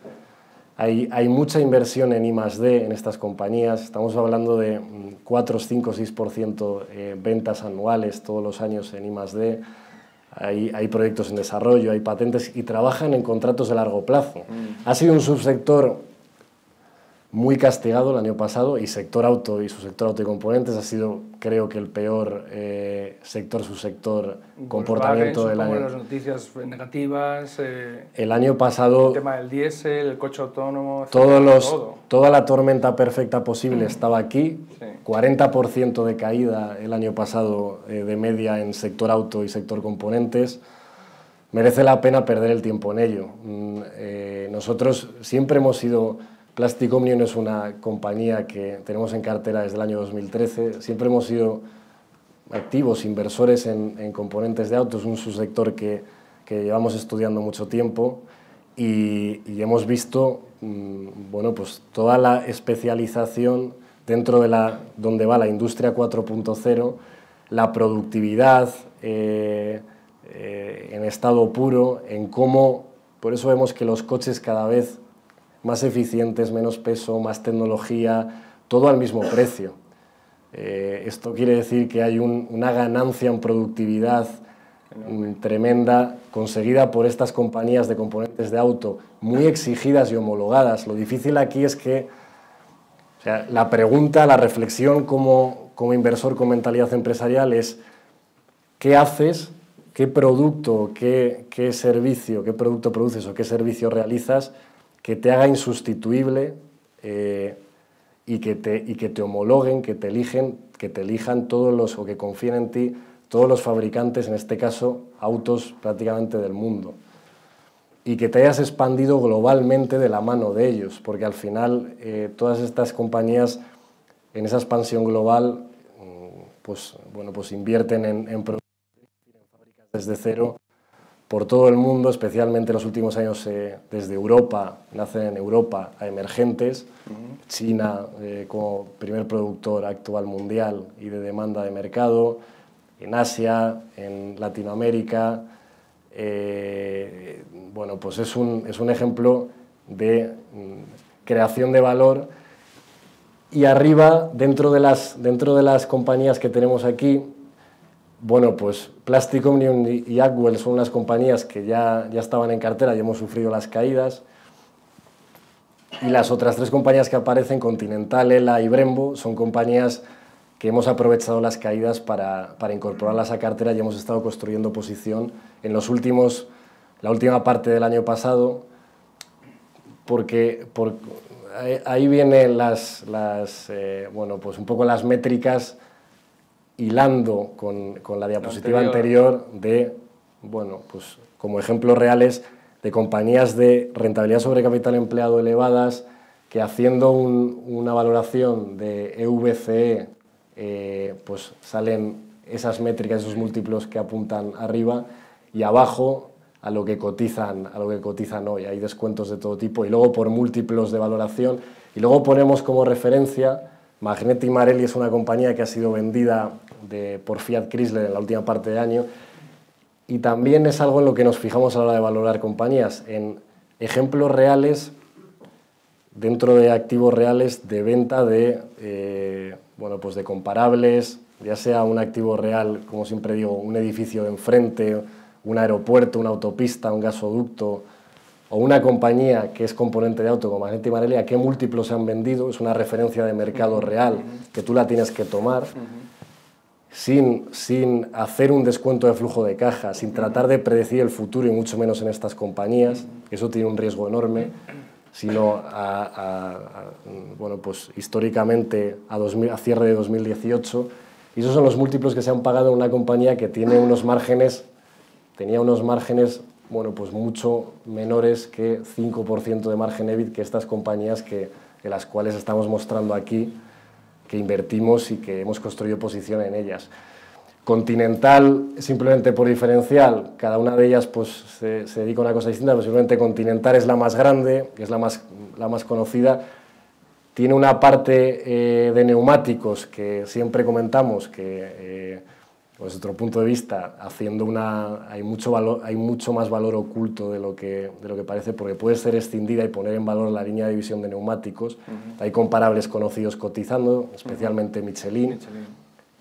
Hay mucha inversión en I+D en estas compañías, estamos hablando de 4, 5, 6% ventas anuales todos los años en I+D, hay proyectos en desarrollo, hay patentes y trabajan en contratos de largo plazo. Ha sido un subsector muy castigado el año pasado, y sector auto y subsector auto y componentes ha sido, creo que, el peor subsector comportamiento del año. Las noticias negativas, el año pasado, el tema del diésel, el coche autónomo, toda la tormenta perfecta posible estaba aquí. Sí. 40% de caída el año pasado de media en sector auto y sector componentes. Merece la pena perder el tiempo en ello. Nosotros siempre hemos sido... Plastic Omnium es una compañía que tenemos en cartera desde el año 2013. Siempre hemos sido activos, inversores en componentes de autos, un subsector que llevamos estudiando mucho tiempo, y hemos visto bueno, pues toda la especialización dentro de donde va la industria 4.0, la productividad en estado puro, en cómo, por eso vemos que los coches cada vez más eficientes, menos peso, más tecnología, todo al mismo precio. Esto quiere decir que hay una ganancia en productividad tremenda conseguida por estas compañías de componentes de auto muy exigidas y homologadas. Lo difícil aquí es que, o sea, la pregunta, la reflexión como inversor con mentalidad empresarial es ¿qué haces? ¿Qué producto, qué servicio, qué producto produces o qué servicio realizas que te haga insustituible y que te homologuen, que te elijan todos los, o que confíen en ti todos los fabricantes, en este caso autos prácticamente del mundo, y que te hayas expandido globalmente de la mano de ellos, porque al final todas estas compañías en esa expansión global pues invierten en productos desde cero por todo el mundo, especialmente en los últimos años desde Europa, nacen en Europa a emergentes, China como primer productor actual mundial y de demanda de mercado, en Asia, en Latinoamérica. Bueno, pues es un ejemplo de creación de valor. Y arriba, dentro de las compañías que tenemos aquí, bueno, pues Plastic Omnium y Acwell son unas compañías que ya estaban en cartera y hemos sufrido las caídas. Y las otras tres compañías que aparecen, Continental, ELA y Brembo, son compañías que hemos aprovechado las caídas para incorporarlas a cartera y hemos estado construyendo posición en la última parte del año pasado, porque ahí vienen bueno, pues un poco las métricas hilando con la diapositiva anterior de, bueno, pues como ejemplos reales de compañías de rentabilidad sobre capital empleado elevadas que haciendo una valoración de EVCE pues salen esas métricas, esos múltiplos que apuntan arriba y abajo a lo que cotizan hoy. Hay descuentos de todo tipo y luego por múltiplos de valoración y luego ponemos como referencia Magneti Marelli. Es una compañía que ha sido vendida por Fiat Chrysler en la última parte de año y también es algo en lo que nos fijamos a la hora de valorar compañías, en ejemplos reales dentro de activos reales de venta de, bueno, pues de comparables, ya sea un activo real, como siempre digo, un edificio de enfrente, un aeropuerto, una autopista, un gasoducto, o una compañía que es componente de auto como Magneti Marelli, a qué múltiplos se han vendido. Es una referencia de mercado real que tú la tienes que tomar sin hacer un descuento de flujo de caja, sin tratar de predecir el futuro y mucho menos en estas compañías. Eso tiene un riesgo enorme, sino bueno, pues históricamente a cierre de 2018. Y esos son los múltiplos que se han pagado en una compañía que tenía unos márgenes, bueno, pues mucho menores que 5% de margen EBIT que estas compañías de las cuales estamos mostrando aquí que invertimos y que hemos construido posición en ellas. Continental, simplemente por diferencial, cada una de ellas pues, se dedica a una cosa distinta, pero simplemente Continental es la más grande, es la más conocida. Tiene una parte de neumáticos que siempre comentamos que, desde otro punto de vista, hay mucho más valor oculto de lo que parece, porque puede ser escindida y poner en valor la línea de división de neumáticos. Hay comparables conocidos cotizando, especialmente Michelin.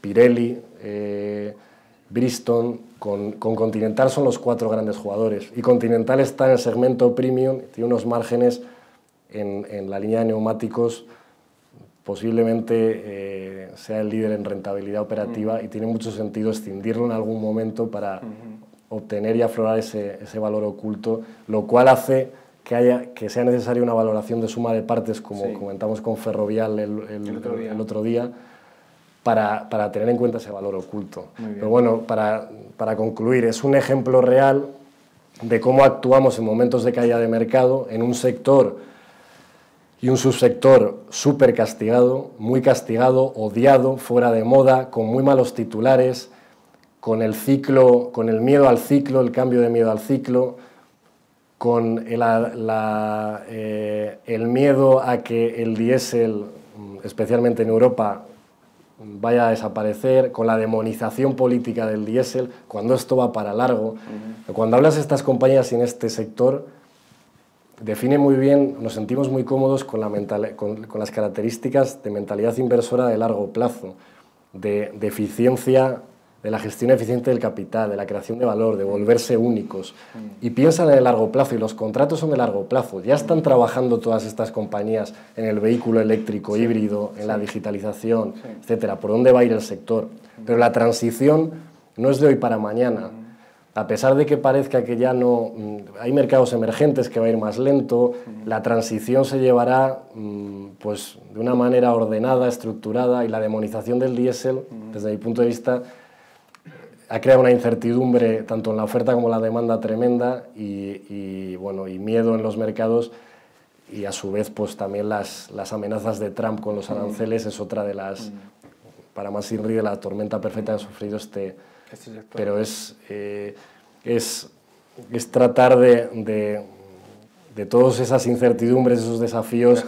Pirelli, Bridgestone, con Continental son los 4 grandes jugadores. Y Continental está en el segmento premium, tiene unos márgenes en la línea de neumáticos, posiblemente sea el líder en rentabilidad operativa y tiene mucho sentido escindirlo en algún momento para obtener y aflorar ese valor oculto, lo cual hace que sea necesaria una valoración de suma de partes, como comentamos con Ferrovial el otro día, para tener en cuenta ese valor oculto. Pero bueno, para concluir, es un ejemplo real de cómo actuamos en momentos de caída de mercado en un sector y un subsector súper castigado, muy castigado, odiado, fuera de moda, con muy malos titulares, con el miedo al ciclo, el cambio de miedo al ciclo, con el miedo a que el diésel especialmente en Europa, vaya a desaparecer, con la demonización política del diésel, cuando esto va para largo. Cuando hablas de estas compañías y en este sector, define muy bien, nos sentimos muy cómodos con las características de mentalidad inversora de largo plazo, de eficiencia, de la gestión eficiente del capital, de la creación de valor, de volverse únicos. Y piensan en el largo plazo, y los contratos son de largo plazo. Ya están trabajando todas estas compañías en el vehículo eléctrico híbrido, en la digitalización, etcétera. ¿Por dónde va a ir el sector? Pero la transición no es de hoy para mañana. A pesar de que parezca que ya no... hay mercados emergentes que va a ir más lento, la transición se llevará pues, de una manera ordenada, estructurada, y la demonización del diésel, desde mi punto de vista, ha creado una incertidumbre tanto en la oferta como en la demanda tremenda y miedo en los mercados, y a su vez pues también las amenazas de Trump con los aranceles es otra de las, para más Inri, de la tormenta perfecta que ha sufrido este sector. Pero es tratar de todas esas incertidumbres, esos desafíos,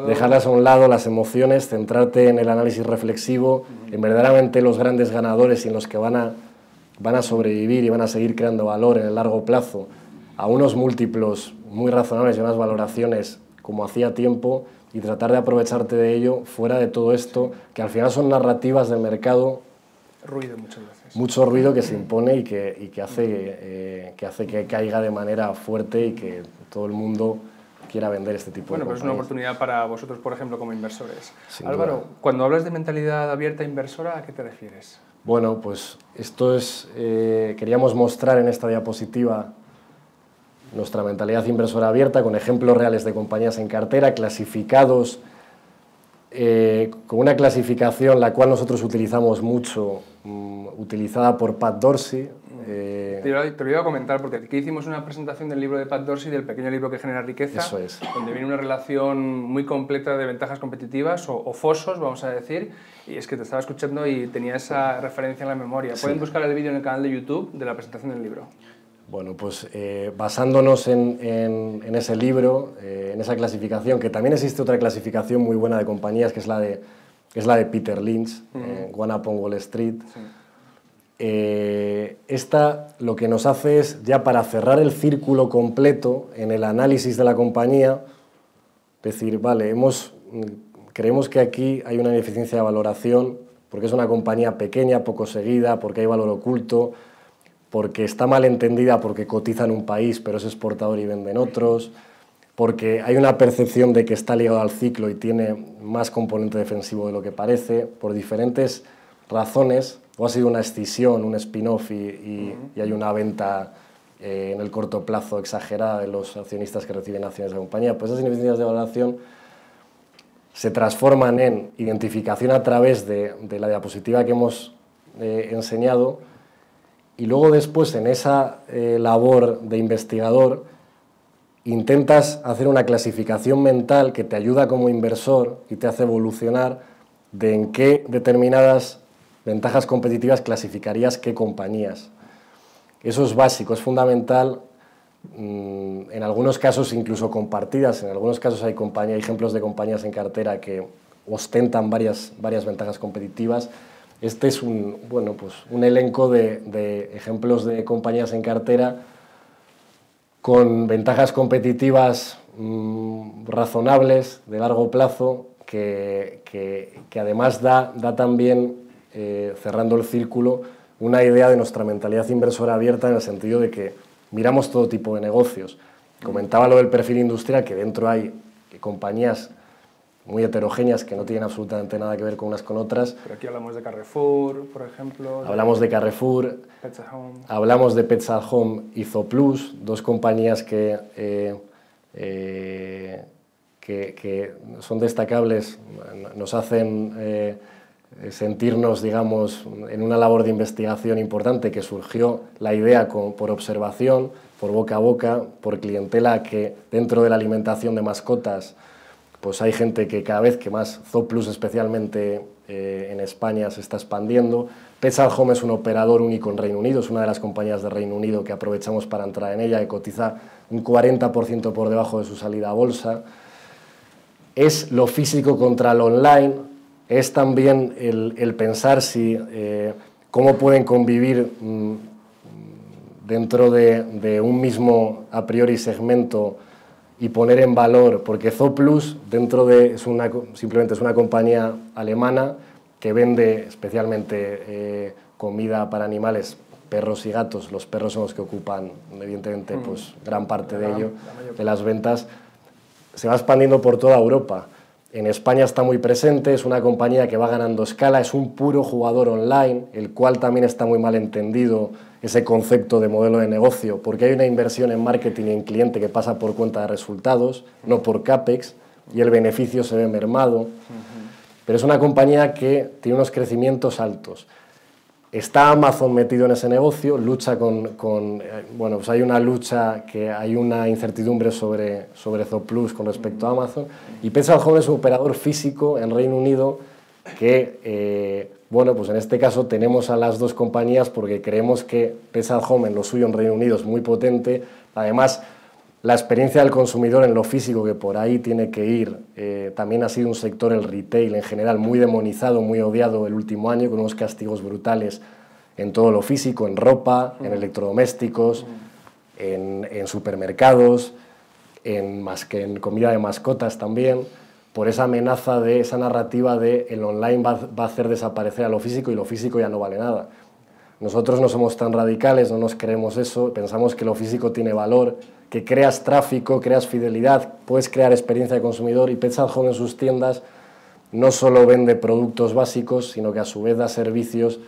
dejarlas a un lado, las emociones, centrarte en el análisis reflexivo, en verdaderamente los grandes ganadores y en los que van a sobrevivir y van a seguir creando valor en el largo plazo a unos múltiplos muy razonables y unas valoraciones como hacía tiempo, y tratar de aprovecharte de ello fuera de todo esto, que al final son narrativas del mercado. Ruido muchas veces. Mucho ruido que se impone y que hace que caiga de manera fuerte y que todo el mundo quiera vender este tipo de compañías. Bueno, pero es una oportunidad para vosotros, por ejemplo, como inversores. Sin Álvaro, duda. cuando hablas de mentalidad abierta inversora, ¿a qué te refieres? Bueno, pues esto es... queríamos mostrar en esta diapositiva nuestra mentalidad inversora abierta con ejemplos reales de compañías en cartera, clasificados con una clasificación la cual nosotros utilizamos mucho, utilizada por Pat Dorsey. Te lo iba a comentar porque aquí hicimos una presentación del libro de Pat Dorsey, del pequeño libro que genera riqueza, Eso es. donde viene una relación muy completa de ventajas competitivas o fosos, vamos a decir, y es que te estaba escuchando y tenía esa referencia en la memoria. Pueden buscar el vídeo en el canal de YouTube de la presentación del libro. Bueno, pues basándonos en ese libro, en esa clasificación, que también existe otra clasificación muy buena de compañías, que es la de Peter Lynch, One Up on Wall Street. Sí. Esta lo que nos hace es, ya para cerrar el círculo completo en el análisis de la compañía, decir, vale, creemos que aquí hay una ineficiencia de valoración, porque es una compañía pequeña, poco seguida, porque hay valor oculto, porque está mal entendida porque cotiza en un país pero es exportador y vende en otros, porque hay una percepción de que está ligado al ciclo y tiene más componente defensivo de lo que parece, por diferentes razones, o ha sido una escisión, un spin-off y hay una venta en el corto plazo exagerada de los accionistas que reciben acciones de la compañía. Pues esas ineficiencias de valoración se transforman en identificación a través de la diapositiva que hemos enseñado, y luego después en esa labor de investigador intentas hacer una clasificación mental que te ayuda como inversor y te hace evolucionar de en qué determinadas ventajas competitivas clasificarías qué compañías. Eso es básico, es fundamental, en algunos casos incluso compartidas, en algunos casos hay ejemplos de compañías en cartera que ostentan varias ventajas competitivas. Este es un elenco de ejemplos de compañías en cartera con ventajas competitivas razonables, de largo plazo, que además da también, cerrando el círculo, una idea de nuestra mentalidad inversora abierta, en el sentido de que miramos todo tipo de negocios. Comentaba lo del perfil industrial, que dentro hay compañías muy heterogéneas que no tienen absolutamente nada que ver con unas con otras. Pero aquí hablamos de Carrefour, por ejemplo. Hablamos de Carrefour, Pets at Home. Hablamos de Pets at Home y Zooplus, dos compañías que son destacables, nos hacen sentirnos, digamos, en una labor de investigación importante, que surgió la idea por observación, por boca a boca, por clientela que dentro de la alimentación de mascotas pues hay gente que cada vez que más, Zooplus especialmente en España, se está expandiendo. Pets at Home es un operador único en Reino Unido, es una de las compañías de Reino Unido que aprovechamos para entrar en ella, que cotiza un 40% por debajo de su salida a bolsa. es lo físico contra lo online, es también el pensar si, cómo pueden convivir dentro de un mismo a priori segmento y poner en valor, porque Zooplus simplemente es una compañía alemana que vende especialmente comida para animales, perros y gatos. Los perros son los que ocupan, evidentemente, pues, gran parte de ello, de las ventas. Se va expandiendo por toda Europa. En España está muy presente, es una compañía que va ganando escala, es un puro jugador online, el cual también está muy mal entendido ese concepto de modelo de negocio, porque hay una inversión en marketing y en cliente que pasa por cuenta de resultados, no por CAPEX, y el beneficio se ve mermado. Pero es una compañía que tiene unos crecimientos altos. Está Amazon metido en ese negocio, lucha bueno, pues hay una lucha, que hay una incertidumbre sobre Zooplus con respecto a Amazon, y Pets at Home es un operador físico en Reino Unido que, bueno, pues en este caso tenemos a las dos compañías porque creemos que Pets at Home en lo suyo en Reino Unido es muy potente. Además, la experiencia del consumidor en lo físico, que por ahí tiene que ir, también ha sido un sector, el retail en general, muy demonizado, muy odiado el último año, con unos castigos brutales en todo lo físico, en ropa, en electrodomésticos, en supermercados, en comida de mascotas también, por esa amenaza de esa narrativa de el online va a hacer desaparecer a lo físico y lo físico ya no vale nada. Nosotros no somos tan radicales, no nos creemos eso, pensamos que lo físico tiene valor, que creas tráfico, creas fidelidad, puedes crear experiencia de consumidor, y Pets at Home en sus tiendas no solo vende productos básicos, sino que a su vez da servicios,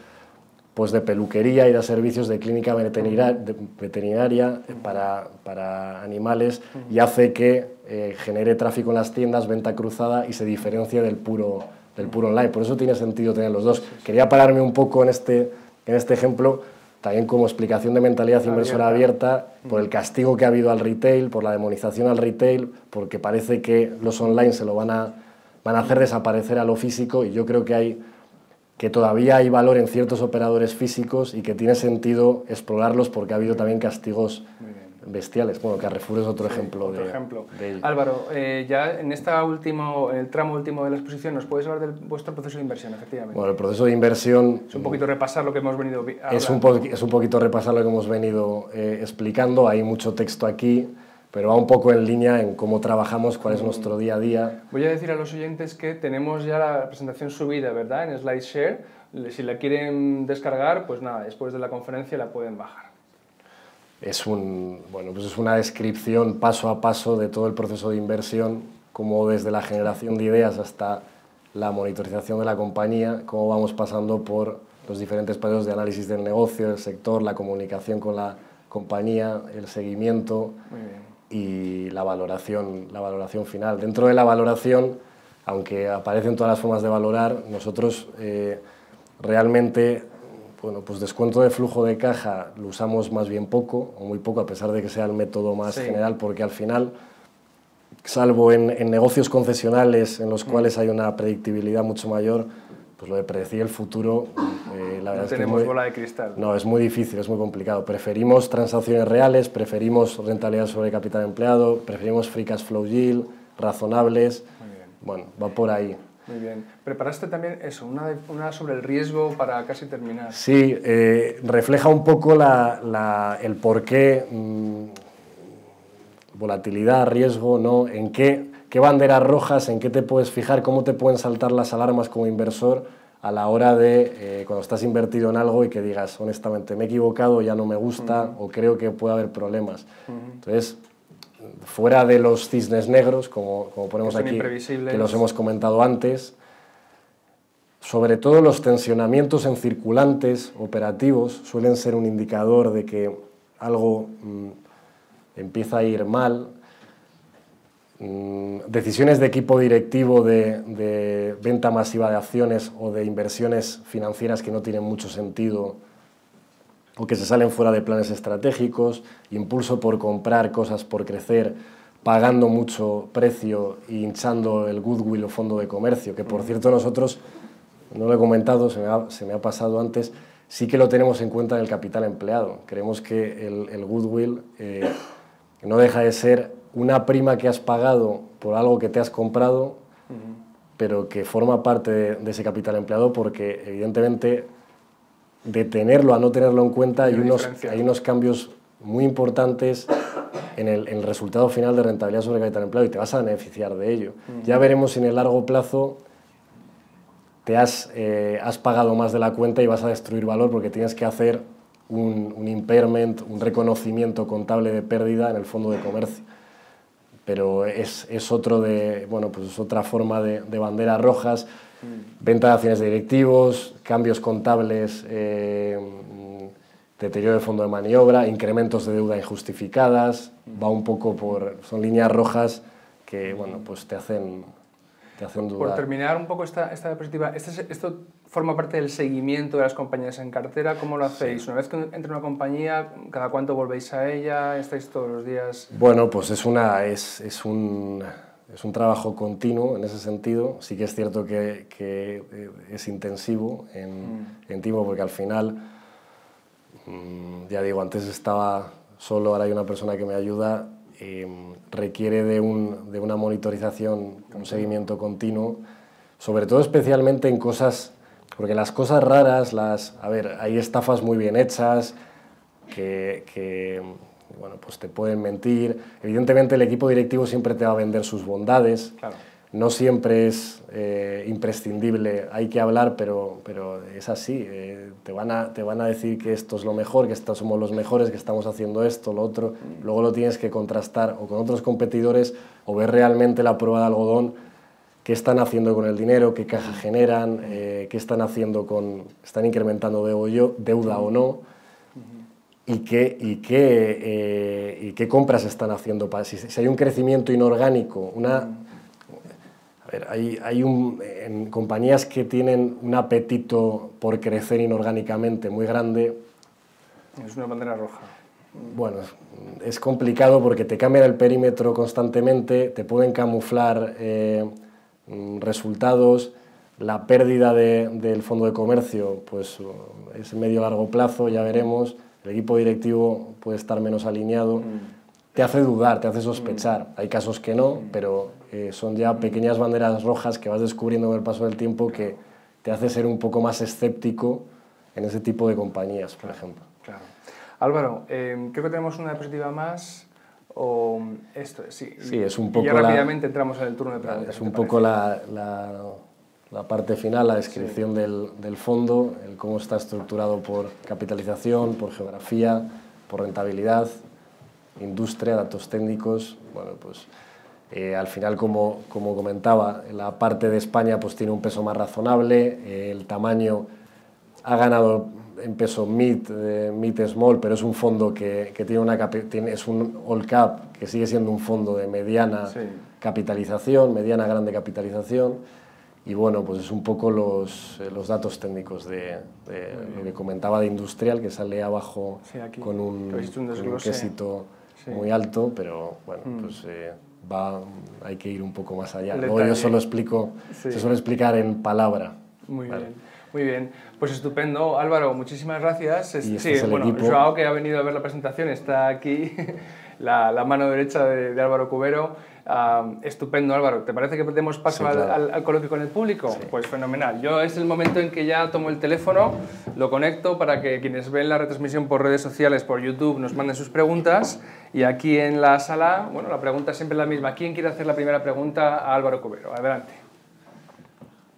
pues, de peluquería y da servicios de clínica veterinaria para animales, y hace que genere tráfico en las tiendas, venta cruzada, y se diferencie del puro online. Por eso tiene sentido tener los dos. Quería pararme un poco en este ejemplo, también como explicación de mentalidad inversora abierta, por el castigo que ha habido al retail, por la demonización al retail, porque parece que los online se lo van a hacer desaparecer a lo físico, y yo creo que todavía hay valor en ciertos operadores físicos y que tiene sentido explorarlos, porque ha habido también castigos bestiales. Bueno, Carrefour es otro ejemplo de ello. Álvaro, ya en el tramo último de la exposición, ¿nos puedes hablar de vuestro proceso de inversión, efectivamente? Bueno, el proceso de inversión es un poquito repasar lo que hemos venido hablando. Es un poquito repasar lo que hemos venido explicando. Hay mucho texto aquí, pero va un poco en línea en cómo trabajamos, cuál es nuestro día a día. Voy a decir a los oyentes que tenemos ya la presentación subida, ¿verdad?, en SlideShare. Si la quieren descargar, pues nada, después de la conferencia la pueden bajar. Es una descripción paso a paso de todo el proceso de inversión, como desde la generación de ideas hasta la monitorización de la compañía, cómo vamos pasando por los diferentes pasos de análisis del negocio, del sector, la comunicación con la compañía, el seguimiento y la valoración final. Dentro de la valoración, aunque aparecen todas las formas de valorar, nosotros realmente, bueno, pues descuento de flujo de caja lo usamos más bien poco o muy poco, a pesar de que sea el método más general, porque al final, salvo en negocios concesionales en los cuales hay una predictibilidad mucho mayor, pues lo de predecir el futuro, la verdad no tenemos bola de cristal. No, es muy difícil, es muy complicado. Preferimos transacciones reales, preferimos rentabilidad sobre capital empleado, preferimos free cash flow yield, razonables. Muy bien. Bueno, va por ahí. Muy bien. Preparaste también eso, una sobre el riesgo para casi terminar. Sí, refleja un poco el porqué, volatilidad, riesgo, ¿no? En qué banderas rojas, en qué te puedes fijar, cómo te pueden saltar las alarmas como inversor a la hora de cuando estás invertido en algo y que digas, honestamente, me he equivocado, ya no me gusta, o creo que puede haber problemas. Entonces, fuera de los cisnes negros, como ponemos aquí, que los hemos comentado antes, sobre todo los tensionamientos en circulantes operativos suelen ser un indicador de que algo empieza a ir mal. Decisiones de equipo directivo de venta masiva de acciones o de inversiones financieras que no tienen mucho sentido o que se salen fuera de planes estratégicos, impulso por comprar cosas por crecer, pagando mucho precio e hinchando el goodwill o fondo de comercio, que por cierto nosotros, no lo he comentado, se me ha pasado antes, sí que lo tenemos en cuenta en el capital empleado. Creemos que el goodwill no deja de ser una prima que has pagado por algo que te has comprado, pero que forma parte de ese capital empleado, porque evidentemente de tenerlo a no tenerlo en cuenta hay unos cambios muy importantes en el resultado final de rentabilidad sobre capital empleado y te vas a beneficiar de ello. Ya veremos si en el largo plazo te has pagado más de la cuenta y vas a destruir valor porque tienes que hacer un impairment, un reconocimiento contable de pérdida en el fondo de comercio. Pero es otro bueno, pues es otra forma de banderas rojas, venta de acciones de directivos, cambios contables, deterioro de fondo de maniobra, incrementos de deuda injustificadas, va un poco son líneas rojas que, bueno, pues te hacen dudar. Por terminar un poco esta diapositiva, ¿esto forma parte del seguimiento de las compañías en cartera? ¿Cómo lo hacéis? Sí. Una vez que entra una compañía, ¿cada cuánto volvéis a ella? ¿Estáis todos los días? Bueno, pues es un trabajo continuo en ese sentido. Sí que es cierto que es intensivo en tiempo, porque al final, ya digo, antes estaba solo, ahora hay una persona que me ayuda. Requiere de una monitorización, un seguimiento continuo, sobre todo especialmente en cosas, porque las cosas raras, hay estafas muy bien hechas que bueno, pues te pueden mentir. Evidentemente el equipo directivo siempre te va a vender sus bondades. Claro. No siempre es imprescindible, hay que hablar, pero es así. Te van a decir que esto es lo mejor, que estos somos los mejores, que estamos haciendo esto, lo otro. Luego lo tienes que contrastar o con otros competidores o ver realmente la prueba de algodón, qué están haciendo con el dinero, qué caja generan, qué están haciendo están incrementando deuda o no, y qué compras están haciendo. Si hay un crecimiento inorgánico, en compañías que tienen un apetito por crecer inorgánicamente muy grande. Es una bandera roja. Bueno, es complicado porque te cambian el perímetro constantemente, te pueden camuflar resultados. La pérdida del fondo de comercio pues, es medio largo plazo, ya veremos. El equipo directivo puede estar menos alineado. Te hace dudar, te hace sospechar. Hay casos que no, pero son ya pequeñas banderas rojas que vas descubriendo con el paso del tiempo que te hace ser un poco más escéptico en ese tipo de compañías, por ejemplo. Claro. Álvaro, creo que tenemos una diapositiva más. O esto, sí. Sí, es un poco y ya rápidamente entramos en el turno de preguntas. Es un poco la parte final, la descripción del fondo, el cómo está estructurado por capitalización, por geografía, por rentabilidad, industria, datos técnicos. Bueno, pues al final, como comentaba, la parte de España pues tiene un peso más razonable, el tamaño ha ganado en peso mid small, pero es un fondo que es un all cap, que sigue siendo un fondo de mediana capitalización, mediana grande capitalización. Y bueno, pues es un poco los datos técnicos que comentaba de industrial, que sale abajo con un quesito muy alto, pero bueno, pues hay que ir un poco más allá. Luego yo solo explico, se suele explicar en palabra. Muy bien. Muy bien, pues estupendo. Álvaro, muchísimas gracias. Bueno, Joao, que ha venido a ver la presentación, está aquí, la mano derecha de Álvaro Cubero. Estupendo, Álvaro. ¿Te parece que demos paso al coloquio con el público? Sí. Pues fenomenal. Yo es el momento en que ya tomo el teléfono, lo conecto para que quienes ven la retransmisión por redes sociales, por YouTube, nos manden sus preguntas. Y aquí en la sala, bueno, la pregunta siempre es la misma. ¿Quién quiere hacer la primera pregunta a Álvaro Cubero? Adelante.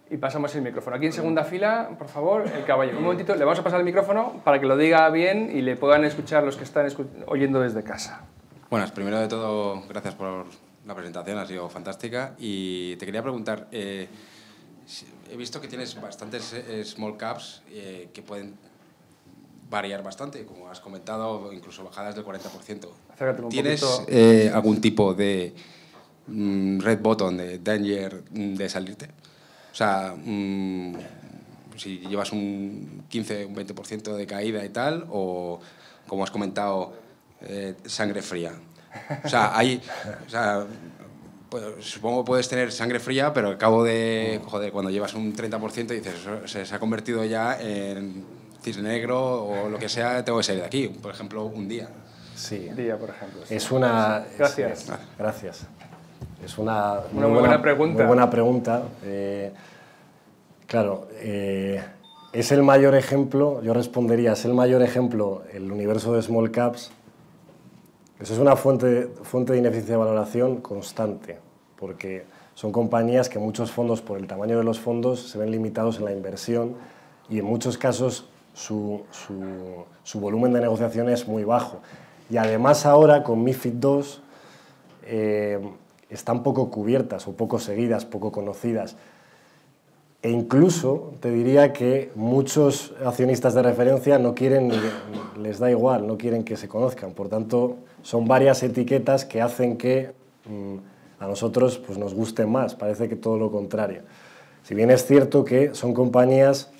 Y pasamos el micrófono. Aquí en segunda fila, por favor, el caballero. Un momentito, le vamos a pasar el micrófono para que lo diga bien y le puedan escuchar los que están oyendo desde casa. Buenas, primero de todo, gracias por la presentación, ha sido fantástica. Y te quería preguntar, he visto que tienes bastantes small caps que pueden variar bastante, como has comentado, incluso bajadas del 40%. ¿Tienes algún tipo de red button, de danger de salirte? O sea, si llevas un 15, un 20% de caída y tal, o, como has comentado, sangre fría. O sea, supongo que puedes tener sangre fría, pero al cabo de, cuando llevas un 30% dices, se ha convertido ya en cisne negro o lo que sea, tengo que salir de aquí, por ejemplo, un día. Sí. día, por ejemplo? Sí. Es una... Gracias. Gracias. Es una muy buena pregunta. Muy buena pregunta. Claro, es el mayor ejemplo, yo respondería, es el mayor ejemplo el universo de small caps. Eso es una fuente de ineficiencia de valoración constante, porque son compañías que muchos fondos, por el tamaño de los fondos, se ven limitados en la inversión y en muchos casos su volumen de negociación es muy bajo. Y además ahora con MiFID II están poco cubiertas o poco seguidas, poco conocidas. E incluso te diría que muchos accionistas de referencia no quieren, les da igual, no quieren que se conozcan. Por tanto, son varias etiquetas que hacen que a nosotros pues, nos gusten más. Parece que todo lo contrario. Si bien es cierto que son compañías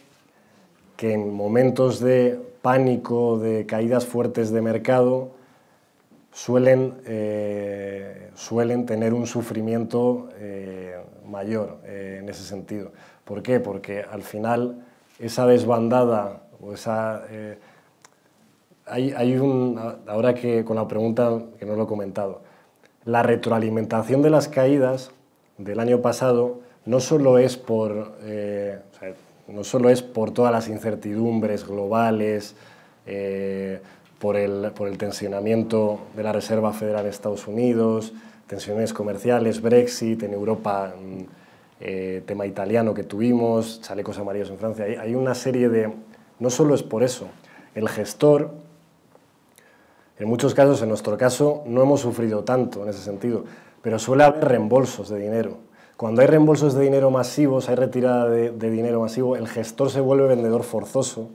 que en momentos de pánico, de caídas fuertes de mercado, suelen tener un sufrimiento mayor en ese sentido. ¿Por qué? Porque al final esa desbandada o esa... ahora que con la pregunta que no lo he comentado, la retroalimentación de las caídas del año pasado no solo es por todas las incertidumbres globales, por el tensionamiento de la Reserva Federal de Estados Unidos, tensiones comerciales, Brexit, en Europa, tema italiano que tuvimos, chalecos amarillos en Francia. Hay una serie de... No solo es por eso. El gestor, en muchos casos, en nuestro caso, no hemos sufrido tanto en ese sentido, pero suele haber reembolsos de dinero. Cuando hay reembolsos de dinero masivos, hay retirada de dinero masivo, el gestor se vuelve vendedor forzoso,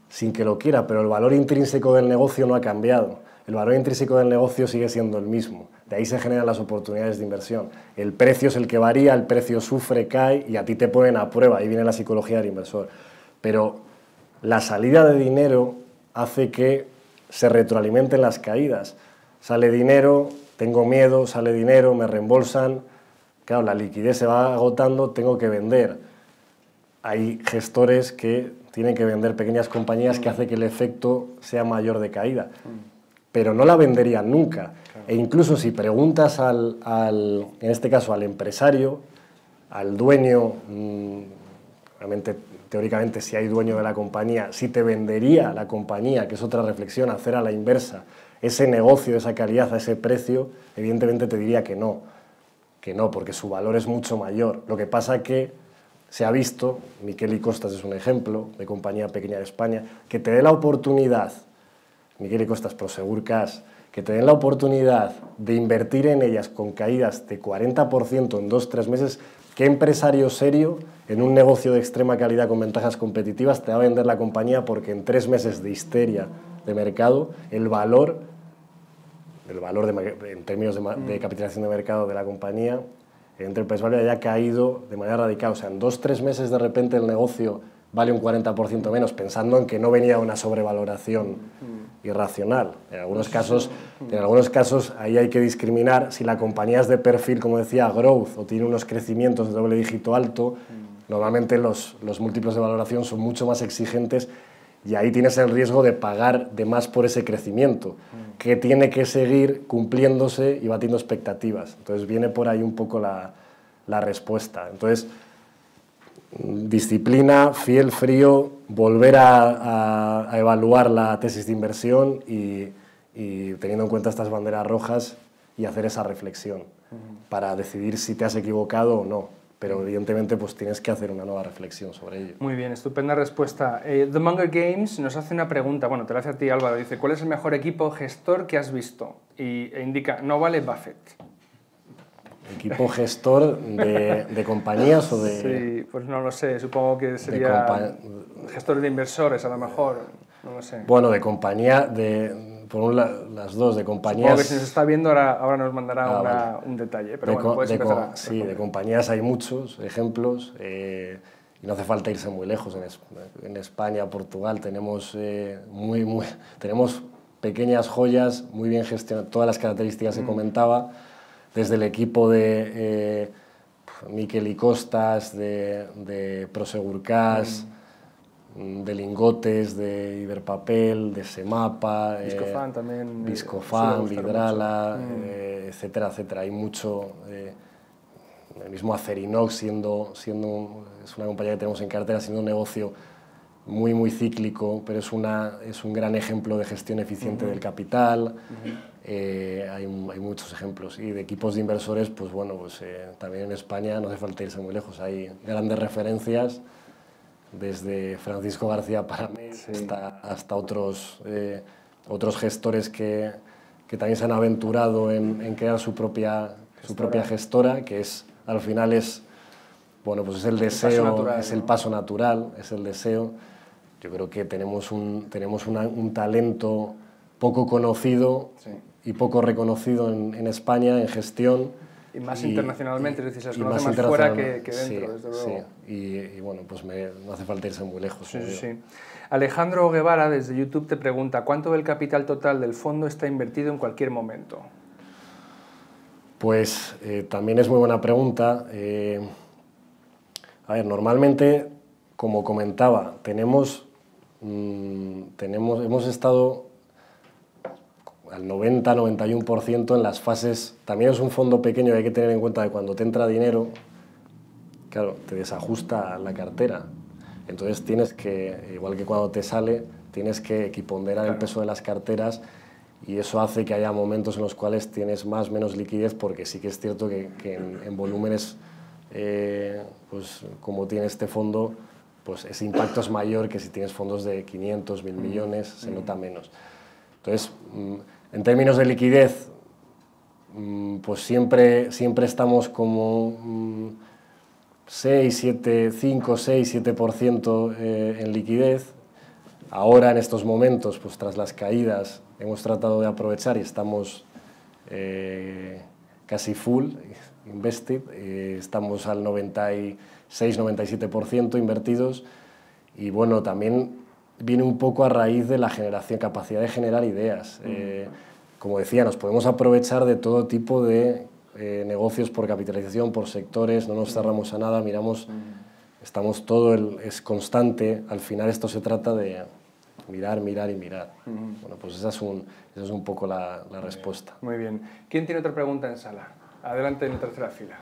sin que lo quiera, pero el valor intrínseco del negocio no ha cambiado. El valor intrínseco del negocio sigue siendo el mismo. De ahí se generan las oportunidades de inversión. El precio es el que varía, el precio sufre, cae y a ti te ponen a prueba. Ahí viene la psicología del inversor. Pero la salida de dinero hace que se retroalimenten las caídas. Sale dinero, tengo miedo, sale dinero, me reembolsan. Claro, la liquidez se va agotando, tengo que vender. Hay gestores que tienen que vender pequeñas compañías que hace que el efecto sea mayor de caída. Pero no la venderían nunca. E incluso si preguntas en este caso al empresario, al dueño, realmente, teóricamente si hay dueño de la compañía, si te vendería la compañía, que es otra reflexión, hacer a la inversa, ese negocio, esa calidad, a ese precio, evidentemente te diría que no, porque su valor es mucho mayor. Lo que pasa que se ha visto, Miquel y Costas es un ejemplo, de compañía pequeña de España, que te dé la oportunidad, Miquel y Costas, Prosegur Cash, que te den la oportunidad de invertir en ellas con caídas de 40% en 2-3 meses. ¿Qué empresario serio en un negocio de extrema calidad con ventajas competitivas te va a vender la compañía porque en 3 meses de histeria de mercado el valor en términos de capitalización de mercado de la compañía, Enterprise Value, haya caído de manera radical? O sea, en 2-3 meses de repente el negocio vale un 40% menos, pensando en que no venía una sobrevaloración irracional. En algunos casos ahí hay que discriminar si la compañía es de perfil, como decía, growth, o tiene unos crecimientos de doble dígito alto. Normalmente los múltiplos de valoración son mucho más exigentes y ahí tienes el riesgo de pagar de más por ese crecimiento, que tiene que seguir cumpliéndose y batiendo expectativas. Entonces viene por ahí un poco la respuesta. Entonces, disciplina, fiel, frío, volver a evaluar la tesis de inversión y teniendo en cuenta estas banderas rojas y hacer esa reflexión para decidir si te has equivocado o no. Pero evidentemente pues tienes que hacer una nueva reflexión sobre ello. Muy bien, estupenda respuesta. The Munger Games nos hace una pregunta, bueno, te la hace a ti, Álvaro, dice, ¿cuál es el mejor equipo gestor que has visto? E indica, no vale Buffett. ¿Equipo gestor de compañías o de...? Sí, pues no lo sé, supongo que sería gestor de inversores, a lo mejor, no lo sé. Bueno, de compañía, por las dos, de compañías... Supongo que si nos está viendo ahora nos mandará vale. un detalle, pero bueno, puedes empezar a sí, de compañías hay muchos ejemplos y no hace falta irse muy lejos. En España, Portugal, tenemos tenemos pequeñas joyas muy bien gestionadas, todas las características que comentaba, desde el equipo de Miquel y Costas, de Prosegur Cash, de lingotes, de Iberpapel, de Semapa, Viscofan también. Viscofan, Vidrala, etcétera, etcétera. Hay mucho, el mismo Acerinox es una compañía que tenemos en cartera, siendo un negocio muy cíclico, pero es un gran ejemplo de gestión eficiente del capital. Hay muchos ejemplos, y de equipos de inversores, pues bueno, pues también en España no hace falta irse muy lejos, hay grandes referencias, desde Francisco García Paramé hasta otros gestores que también se han aventurado en crear su propia gestora, que al final es el deseo, es el paso natural, es el deseo. Yo creo que tenemos un talento poco conocido y poco reconocido en España en gestión. Y más internacionalmente, es decir, se conoce más fuera que dentro, desde luego. Sí, y bueno, pues no hace falta irse muy lejos. Sí. Alejandro Guevara, desde YouTube, te pregunta, ¿cuánto del capital total del fondo está invertido en cualquier momento? Pues también es muy buena pregunta. A ver, normalmente, como comentaba, hemos estado al 90-91% en las fases. También es un fondo pequeño que hay que tener en cuenta, que cuando te entra dinero, claro, te desajusta la cartera. Entonces tienes que, igual que cuando te sale, tienes que equiponderar el peso de las carteras, y eso hace que haya momentos en los cuales tienes más o menos liquidez, porque sí que es cierto que en volúmenes, pues como tiene este fondo, pues ese impacto es mayor que si tienes fondos de 500, 1000 millones, se nota menos. Entonces, en términos de liquidez, pues siempre estamos como 5, 6, 7% en liquidez. Ahora, en estos momentos, pues tras las caídas, hemos tratado de aprovechar y estamos casi full invested, estamos al 96-97% invertidos, y bueno, también viene un poco a raíz de la capacidad de generar ideas. Como decía, nos podemos aprovechar de todo tipo de negocios por capitalización, por sectores, no nos cerramos a nada, miramos, es constante. Al final esto se trata de mirar y mirar. Bueno, pues esa es un poco la respuesta. Muy bien. ¿Quién tiene otra pregunta en sala? Adelante, en la tercera fila.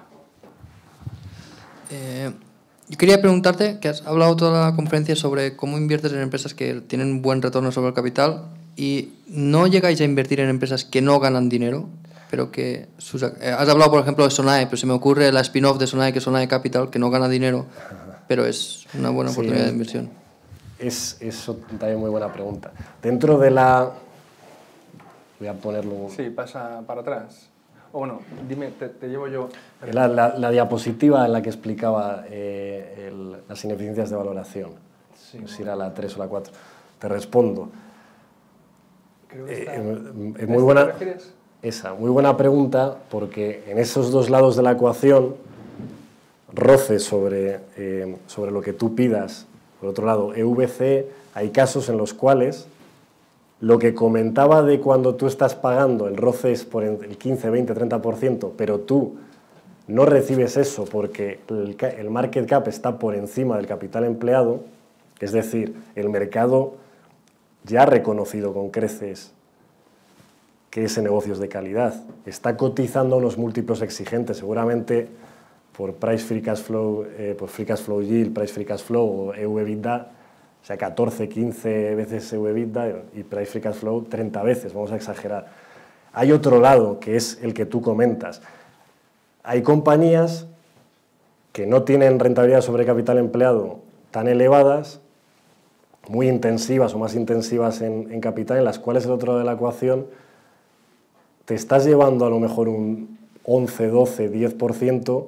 Yo quería preguntarte, que has hablado toda la conferencia sobre cómo inviertes en empresas que tienen buen retorno sobre el capital, y no llegáis a invertir en empresas que no ganan dinero, pero que... has hablado, por ejemplo, de Sonae, pero se me ocurre la spin-off de Sonae, que es Sonae Capital, que no gana dinero, pero es una buena oportunidad de inversión. Es también muy buena pregunta. Dentro de la... Voy a ponerlo... Sí, pasa para atrás. O bueno, dime, te llevo yo... La diapositiva en la que explicaba las ineficiencias de valoración. Sí, si era la 3 o la 4. Te respondo. Creo que está... muy buena, ¿te refieres? Muy buena pregunta, porque en esos dos lados de la ecuación, roce sobre lo que tú pidas. Por otro lado, EVC, hay casos en los cuales lo que comentaba de cuando tú estás pagando, el roce es por el 15, 20, 30%, pero tú no recibes eso porque el market cap está por encima del capital empleado, es decir, el mercado ya ha reconocido con creces que ese negocio es de calidad, está cotizando unos múltiplos exigentes, seguramente por price free cash flow, por free cash flow yield, price free cash flow o EV/EBITDA, o sea, 14, 15 veces EV/EBITDA, y price free cash flow 30 veces, vamos a exagerar. Hay otro lado, que es el que tú comentas. Hay compañías que no tienen rentabilidad sobre capital empleado tan elevadas, muy intensivas o más intensivas en capital, en las cuales el otro lado de la ecuación te estás llevando a lo mejor un 11, 12, 10%,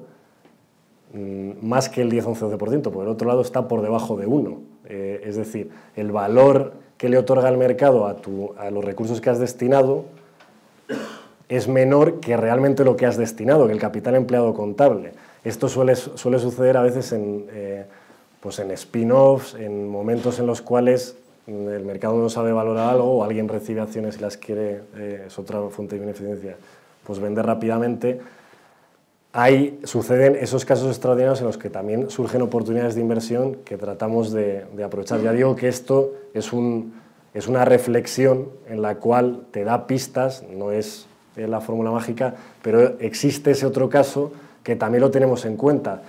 más que el 10, 11, 12%, porque el otro lado está por debajo de 1. Es decir, el valor que le otorga el mercado a los recursos que has destinado es menor que realmente lo que has destinado, que el capital empleado contable. Esto suele suceder a veces en spin-offs, en momentos en los cuales el mercado no sabe valorar algo, o alguien recibe acciones y las quiere, es otra fuente de ineficiencia, pues vender rápidamente. suceden esos casos extraordinarios en los que también surgen oportunidades de inversión que tratamos de aprovechar. Ya digo que esto es una reflexión en la cual te da pistas, no es la fórmula mágica, pero existe ese otro caso que también lo tenemos en cuenta.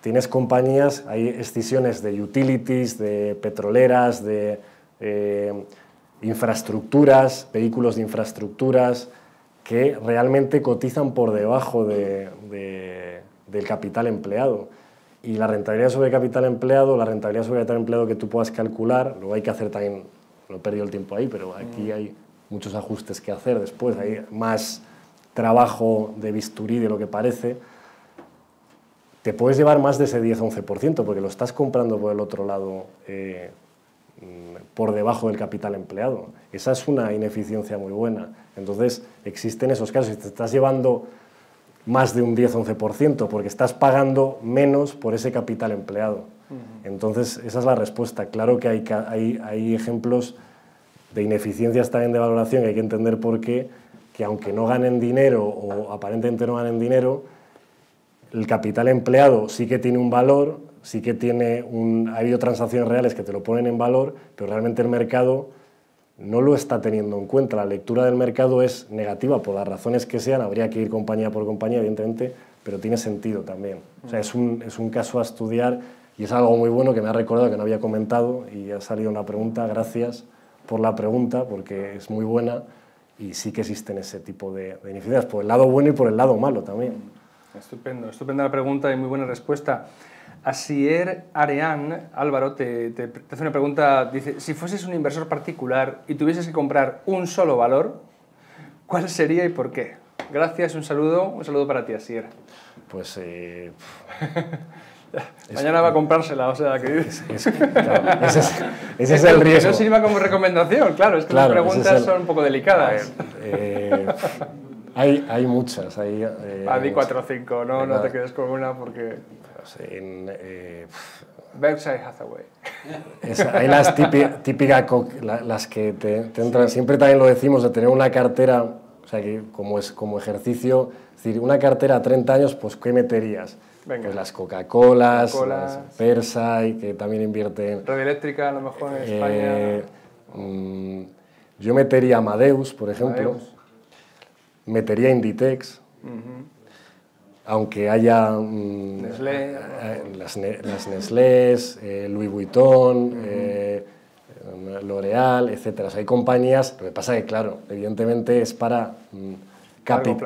Tienes compañías, hay escisiones de utilities, de petroleras, de infraestructuras, vehículos de infraestructuras, que realmente cotizan por debajo del capital empleado. Y la rentabilidad sobre capital empleado, que tú puedas calcular, luego hay que hacer también, no he perdido el tiempo ahí, pero aquí hay muchos ajustes que hacer después, hay más trabajo de bisturí de lo que parece. Te puedes llevar más de ese 10-11%, porque lo estás comprando por el otro lado por debajo del capital empleado. Esa es una ineficiencia muy buena. Entonces, existen esos casos. Si te estás llevando más de un 10-11%, porque estás pagando menos por ese capital empleado. Entonces, esa es la respuesta. Claro que hay ejemplos de ineficiencias también de valoración, que hay que entender por qué, que aunque no ganen dinero o aparentemente no ganen dinero, el capital empleado sí que tiene un valor, sí que ha habido transacciones reales que te lo ponen en valor, pero realmente el mercado no lo está teniendo en cuenta. La lectura del mercado es negativa por las razones que sean, habría que ir compañía por compañía, evidentemente, pero tiene sentido también. O sea, es un caso a estudiar y es algo muy bueno que me ha recordado, que no había comentado y ha salido una pregunta. Gracias por la pregunta, porque es muy buena y sí que existen ese tipo de ineficiencias, por el lado bueno y por el lado malo también. Estupendo, estupenda la pregunta y muy buena respuesta. Asier Areán, Álvaro, te hace una pregunta, dice, si fueses un inversor particular y tuvieses que comprar un solo valor, ¿cuál sería y por qué? Gracias, un saludo para ti, Asier. Pues... mañana va a comprársela, o sea, que... Claro, ese es el riesgo. Que no sirva como recomendación, claro, es que las preguntas son un poco delicadas. Hay muchas. Di 4 o 5, no te quedes con una porque... Berkshire Hathaway. Hay las típicas, las que te entran, siempre también lo decimos, de tener una cartera, o sea, que como ejercicio, es decir, una cartera a 30 años, pues ¿qué meterías? Venga. Pues las Coca-Colas, las Persai, que también invierten... Red Eléctrica, a lo mejor en España... yo metería Amadeus, por ejemplo. Metería Inditex. Aunque haya Nestlé, las Nestlés, Louis Vuitton, L'Oréal, etc. O sea, hay compañías, lo que pasa es que, claro, evidentemente es para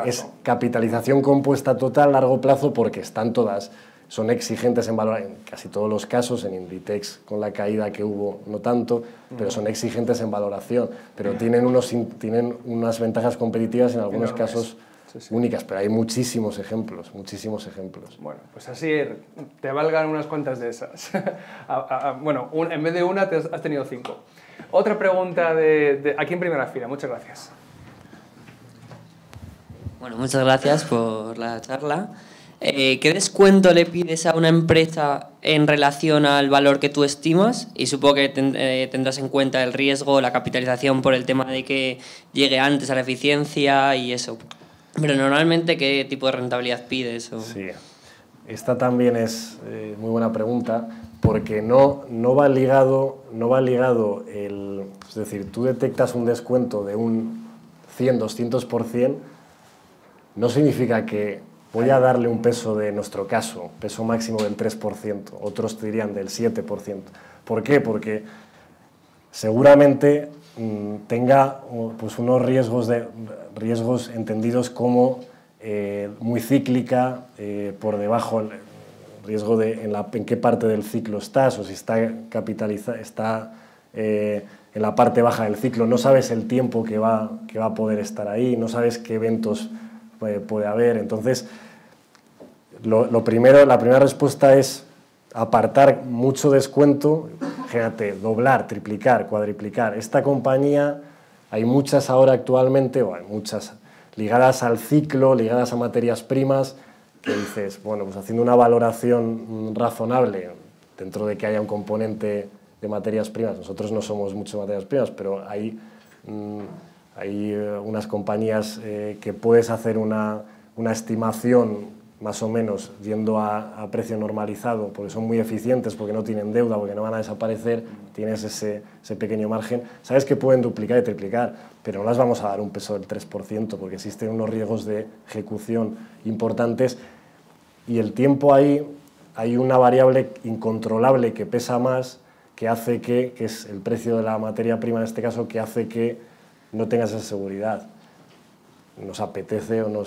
es capitalización compuesta total, largo plazo, porque están todas, son exigentes en valor, en casi todos los casos, en Inditex con la caída que hubo no tanto, pero son exigentes en valoración, pero tienen unas ventajas competitivas en algunos casos únicas, pero hay muchísimos ejemplos, muchísimos ejemplos. Bueno, pues así te valgan unas cuantas de esas. Bueno, en vez de una has tenido 5. Otra pregunta de aquí en primera fila, muchas gracias. Bueno, muchas gracias por la charla. ¿Qué descuento le pides a una empresa en relación al valor que tú estimas? Y supongo que tendrás en cuenta el riesgo, la capitalización por el tema de que llegue antes a la eficiencia y eso. Pero normalmente, ¿qué tipo de rentabilidad pides? Sí, esta también es muy buena pregunta, porque no va ligado es decir, tú detectas un descuento de un 100-200%, no significa que voy a darle un peso de nuestro caso, peso máximo del 3%, otros te dirían del 7%. ¿Por qué? Porque seguramente tenga pues unos riesgos entendidos como muy cíclica, por debajo el riesgo de en qué parte del ciclo estás, o si está en la parte baja del ciclo, no sabes el tiempo que va a poder estar ahí, no sabes qué eventos puede haber. Entonces, la primera respuesta es apartar mucho descuento. Fíjate, doblar, triplicar, cuadriplicar. Esta compañía, hay muchas ahora actualmente, o hay muchas ligadas al ciclo, ligadas a materias primas, que dices, bueno, pues haciendo una valoración razonable, dentro de que haya un componente de materias primas, nosotros no somos mucho de materias primas, pero hay unas compañías que puedes hacer una estimación más o menos yendo a precio normalizado, porque son muy eficientes, porque no tienen deuda, porque no van a desaparecer, tienes ese pequeño margen, sabes que pueden duplicar y triplicar, pero no las vamos a dar un peso del 3%, porque existen unos riesgos de ejecución importantes y el tiempo ahí, hay una variable incontrolable que pesa más, que hace que es el precio de la materia prima en este caso, que hace que no tengas esa seguridad. Nos apetece o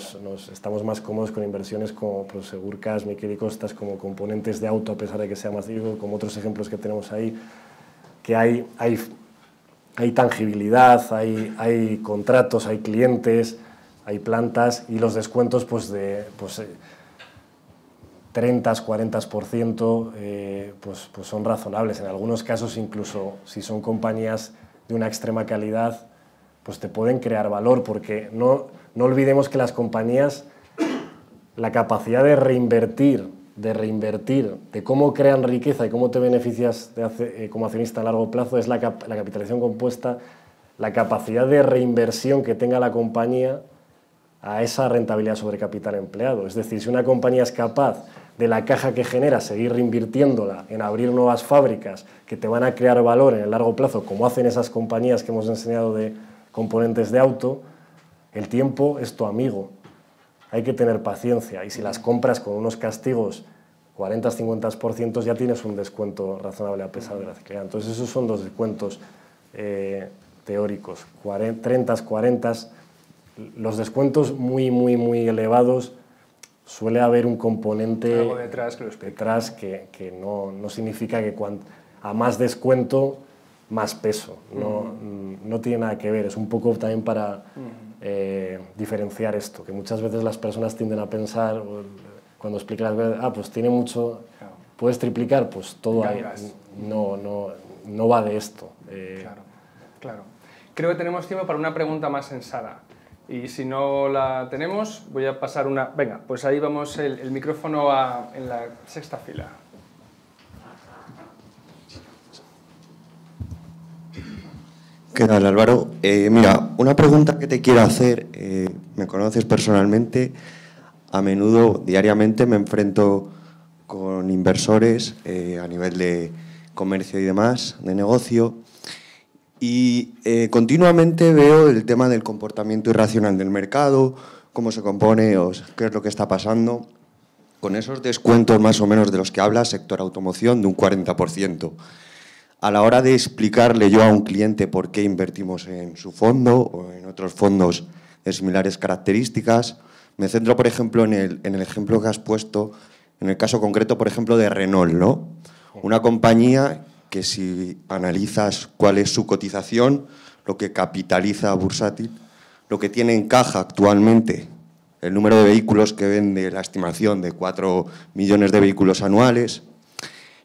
estamos más cómodos con inversiones como Prosegur Cash, Miquel y Costas, como componentes de auto, a pesar de que sea más riesgo, como otros ejemplos que tenemos ahí, que hay tangibilidad, hay contratos, hay clientes, hay plantas y los descuentos pues 30, 40% pues son razonables. En algunos casos, incluso si son compañías de una extrema calidad, pues te pueden crear valor, porque no olvidemos que las compañías, la capacidad de reinvertir, de cómo crean riqueza y cómo te beneficias como accionista a largo plazo, es la capitalización compuesta, la capacidad de reinversión que tenga la compañía a esa rentabilidad sobre capital empleado. Es decir, si una compañía es capaz de la caja que genera seguir reinvirtiéndola en abrir nuevas fábricas que te van a crear valor en el largo plazo, como hacen esas compañías que hemos enseñado de componentes de auto, el tiempo es tu amigo. Hay que tener paciencia y si las compras con unos castigos 40-50% ya tienes un descuento razonable a pesar de la ciclicidad. Entonces esos son los descuentos teóricos, 30, 40, los descuentos muy elevados. Suele haber un componente algo detrás que no significa que a más descuento, más peso. No tiene nada que ver. Es un poco también para diferenciar esto, que muchas veces las personas tienden a pensar, cuando explican las cosas, pues tiene mucho, puedes triplicar, pues todo hay. No va de esto. Claro. Creo que tenemos tiempo para una pregunta más sensata. Y si no la tenemos, voy a pasar una... Venga, pues ahí vamos el micrófono en la sexta fila. ¿Qué tal, Álvaro? Mira, una pregunta que te quiero hacer. Me conoces personalmente. A menudo, diariamente, me enfrento con inversores a nivel de comercio y demás, de negocio. Y continuamente veo el tema del comportamiento irracional del mercado, cómo se compone o qué es lo que está pasando. Con esos descuentos más o menos de los que hablas, sector automoción, de un 40%. A la hora de explicarle yo a un cliente por qué invertimos en su fondo o en otros fondos de similares características, me centro, por ejemplo, en el ejemplo que has puesto, en el caso concreto, por ejemplo, de Renault, ¿no? Una compañía que si analizas cuál es su cotización, lo que capitaliza bursátil, lo que tiene en caja actualmente, el número de vehículos que vende, la estimación de 4 millones de vehículos anuales,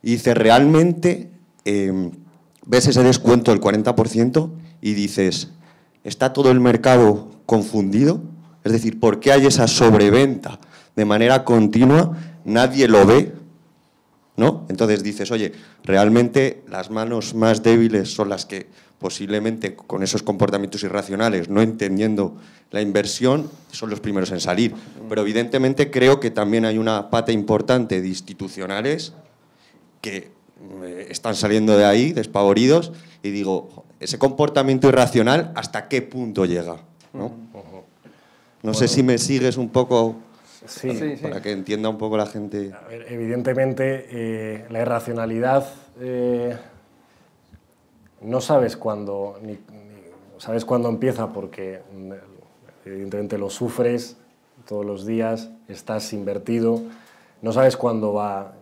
y dice, realmente ves ese descuento del 40% y dices, ¿está todo el mercado confundido? Es decir, ¿por qué hay esa sobreventa de manera continua? Nadie lo ve, ¿no? Entonces dices, oye, realmente las manos más débiles son las que posiblemente con esos comportamientos irracionales, no entendiendo la inversión, son los primeros en salir. Pero evidentemente creo que también hay una pata importante de institucionales que están saliendo de ahí despavoridos y digo, ese comportamiento irracional, ¿hasta qué punto llega? No sé si me sigues un poco... Sí. Para que entienda un poco la gente. A ver, evidentemente, la irracionalidad no sabes cuándo, sabes cuándo empieza porque evidentemente lo sufres todos los días, estás invertido, no sabes cuándo va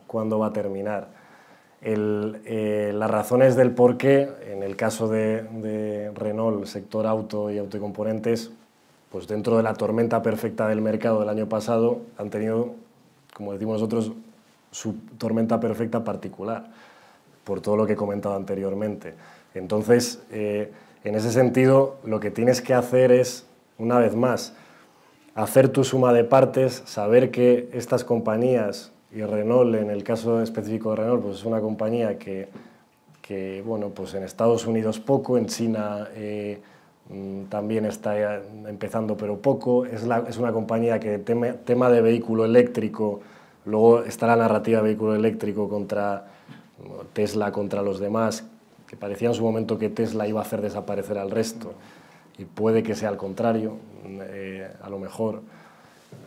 a terminar. Las razones del por qué, en el caso de Renault, sector auto y autocomponentes, pues dentro de la tormenta perfecta del mercado del año pasado, han tenido, como decimos nosotros, su tormenta perfecta particular, por todo lo que he comentado anteriormente. Entonces, en ese sentido, lo que tienes que hacer es, una vez más, hacer tu suma de partes, saber que estas compañías, y Renault, en el caso específico de Renault, pues es una compañía que bueno, pues en Estados Unidos poco, en China también está empezando pero poco. Es una compañía que tema de vehículo eléctrico, luego está la narrativa de vehículo eléctrico contra Tesla, contra los demás, que parecía en su momento que Tesla iba a hacer desaparecer al resto, y puede que sea al contrario, a lo mejor.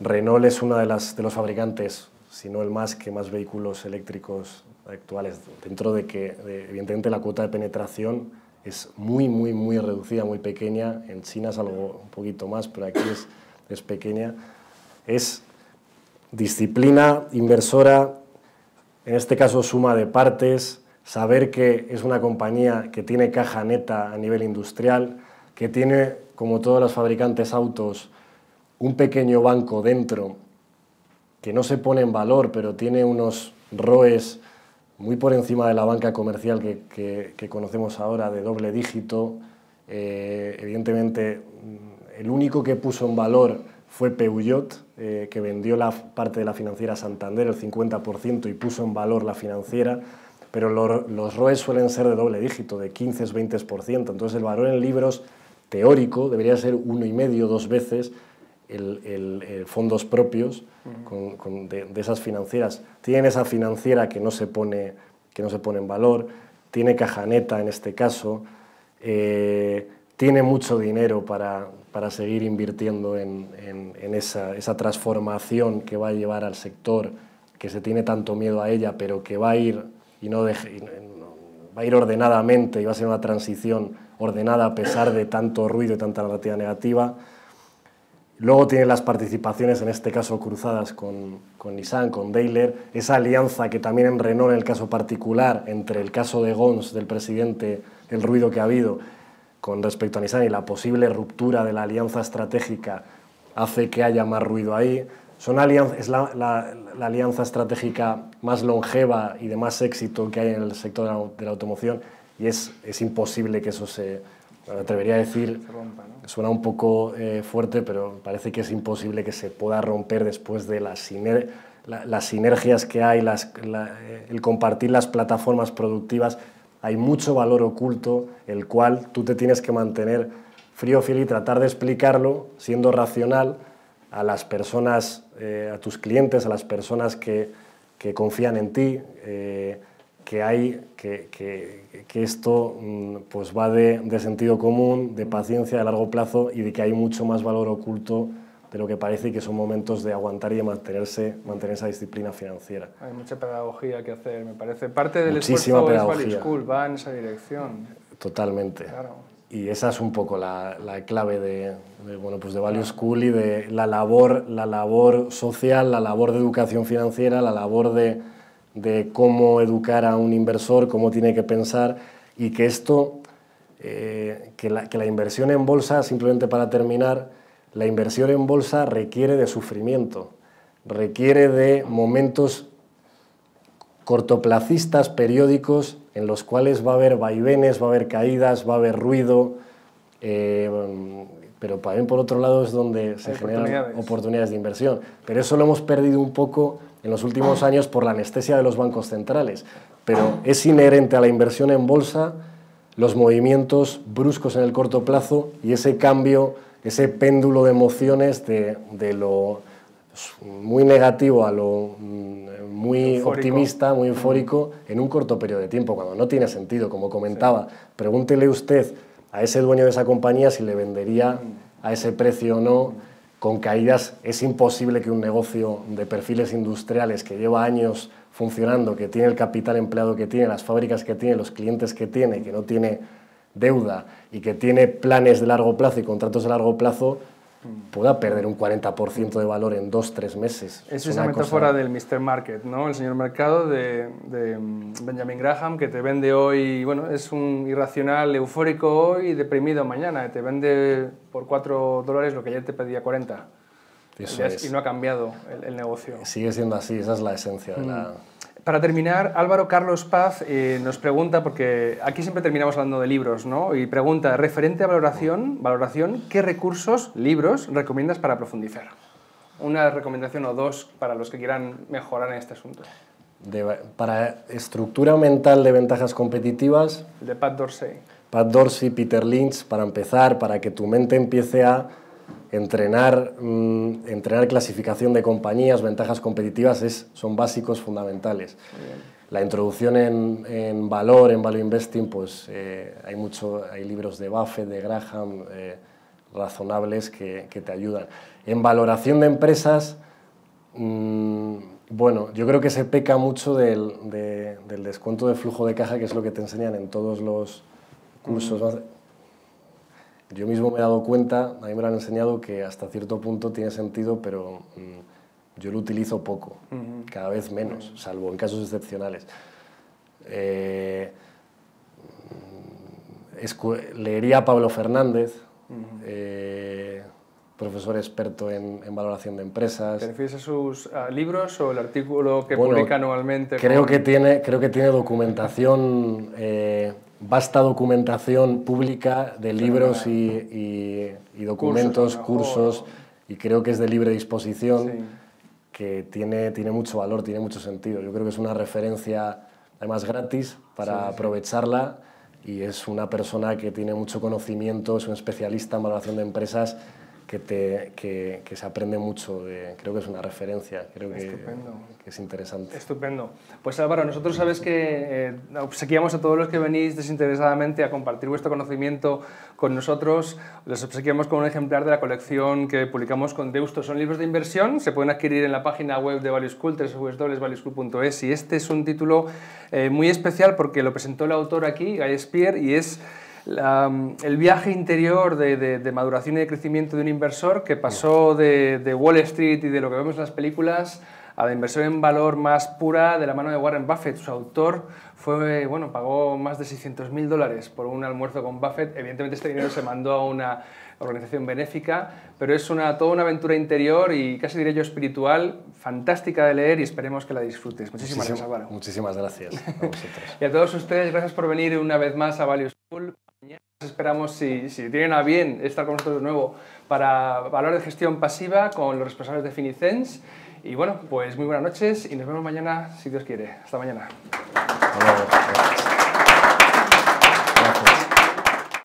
Renault es uno de los fabricantes, si no el más, que más vehículos eléctricos actuales, dentro de que evidentemente la cuota de penetración es muy reducida, muy pequeña. En China es algo un poquito más, pero aquí es pequeña. Es disciplina inversora, en este caso suma de partes, saber que es una compañía que tiene caja neta a nivel industrial, que tiene, como todos los fabricantes autos, un pequeño banco dentro que no se pone en valor, pero tiene unos ROEs muy por encima de la banca comercial que conocemos ahora, de doble dígito. Evidentemente, el único que puso en valor fue Peugeot, que vendió la parte de la financiera Santander, el 50%, y puso en valor la financiera, pero los ROEs suelen ser de doble dígito, de 15-20%. Entonces, el valor en libros teórico debería ser 1,5, 2 veces el fondos propios de esas financieras. Tienen esa financiera que no se pone en valor, tiene caja neta en este caso, tiene mucho dinero para seguir invirtiendo en esa transformación que va a llevar al sector, que se tiene tanto miedo a ella, pero que va a ir va a ir ordenadamente, y va a ser una transición ordenada a pesar de tanto ruido y tanta narrativa negativa. Luego tiene las participaciones, en este caso cruzadas con Nissan, con Daimler, esa alianza que también en Renault, en el caso particular, entre el caso de Gons, del presidente, el ruido que ha habido con respecto a Nissan y la posible ruptura de la alianza estratégica, hace que haya más ruido ahí. Es la alianza estratégica más longeva y de más éxito que hay en el sector de la automoción, y es imposible que eso me atrevería a decir, suena un poco fuerte, pero parece que es imposible que se pueda romper después de las sinergias que hay, el compartir las plataformas productivas. Hay mucho valor oculto, el cual tú te tienes que mantener frío, fiel, y tratar de explicarlo siendo racional a las personas, a tus clientes, a las personas que confían en ti, que esto pues va de sentido común, de paciencia, de largo plazo, y de que hay mucho más valor oculto de lo que parece, y que son momentos de aguantar y de mantener esa disciplina financiera. Hay mucha pedagogía que hacer, me parece. Parte del Muchísima esfuerzo pedagogía. es Value School, va en esa dirección. Totalmente. Claro. Y esa es un poco la clave de Value School, y de la labor social, la labor de educación financiera, la labor de cómo educar a un inversor, cómo tiene que pensar, y que esto, que la inversión en bolsa, simplemente para terminar, la inversión en bolsa requiere de sufrimiento, requiere de momentos cortoplacistas, periódicos, en los cuales va a haber vaivenes, va a haber caídas, va a haber ruido, pero también por otro lado es donde se generan oportunidades de inversión. Pero eso lo hemos perdido un poco en los últimos años por la anestesia de los bancos centrales. Pero es inherente a la inversión en bolsa los movimientos bruscos en el corto plazo, y ese cambio, ese péndulo de emociones de lo muy negativo a lo muy eufórico, optimista, muy eufórico, en un corto periodo de tiempo, cuando no tiene sentido, como comentaba. Sí. Pregúntele usted a ese dueño de esa compañía si le vendería a ese precio o no. Con caídas es imposible que un negocio de perfiles industriales que lleva años funcionando, que tiene el capital empleado que tiene, las fábricas que tiene, los clientes que tiene, que no tiene deuda y que tiene planes de largo plazo y contratos de largo plazo, pueda perder un 40% de valor en 2-3 meses. Es esa metáfora del Mr. Market, ¿no? El señor mercado de Benjamin Graham, que te vende hoy, bueno, es un irracional, eufórico hoy y deprimido mañana. Te vende por $4 lo que ayer te pedía 40. Eso es. Y no ha cambiado el negocio. Sigue siendo así, esa es la esencia de la... Para terminar, Álvaro Carlos Paz nos pregunta, porque aquí siempre terminamos hablando de libros, ¿no? Y pregunta, referente a valoración, ¿qué recursos, libros, recomiendas para profundizar? Una recomendación o dos para los que quieran mejorar en este asunto. Para estructura mental de ventajas competitivas... De Pat Dorsey. Pat Dorsey, Peter Lynch, para empezar, para que tu mente empiece a entrenar clasificación de compañías, ventajas competitivas, son básicos fundamentales. La introducción en valor, en value investing, pues hay libros de Buffett, de Graham, razonables que te ayudan. En valoración de empresas, bueno, yo creo que se peca mucho del descuento de flujo de caja, que es lo que te enseñan en todos los cursos. Yo mismo me he dado cuenta, a mí me lo han enseñado, que hasta cierto punto tiene sentido, pero yo lo utilizo poco, cada vez menos, salvo en casos excepcionales. Leería a Pablo Fernández, profesor experto en valoración de empresas. ¿Te refieres a sus libros o el artículo que publica anualmente? Creo que tiene documentación, vasta documentación pública de libros y documentos, cursos, y creo que es de libre disposición, sí, que tiene mucho valor, tiene mucho sentido. Yo creo que es una referencia, además gratis, para aprovecharla, y es una persona que tiene mucho conocimiento, es un especialista en valoración de empresas, que se aprende mucho, creo que es una referencia, creo que es interesante. Estupendo. Pues Álvaro, nosotros sabes que obsequiamos a todos los que venís desinteresadamente a compartir vuestro conocimiento con nosotros, les obsequiamos con un ejemplar de la colección que publicamos con Deusto. Son libros de inversión, se pueden adquirir en la página web de Value School, www.valueschool.es, y este es un título muy especial porque lo presentó el autor aquí, Guy Spier, y es el viaje interior de maduración y de crecimiento de un inversor que pasó de Wall Street y de lo que vemos en las películas a la inversión en valor más pura de la mano de Warren Buffett. Su autor pagó más de $600.000 por un almuerzo con Buffett. Evidentemente este dinero se mandó a una organización benéfica, pero es toda una aventura interior y casi diré yo espiritual, fantástica de leer, y esperemos que la disfrutes. Muchísimas gracias, Álvaro. Muchísimas gracias a vosotros. Y a todos ustedes, gracias por venir una vez más a Value School. Mañana esperamos, si tienen a bien, estar con nosotros de nuevo para Valor de Gestión Pasiva con los responsables de Finicens. Y bueno, pues muy buenas noches y nos vemos mañana, si Dios quiere. Hasta mañana. Hasta luego.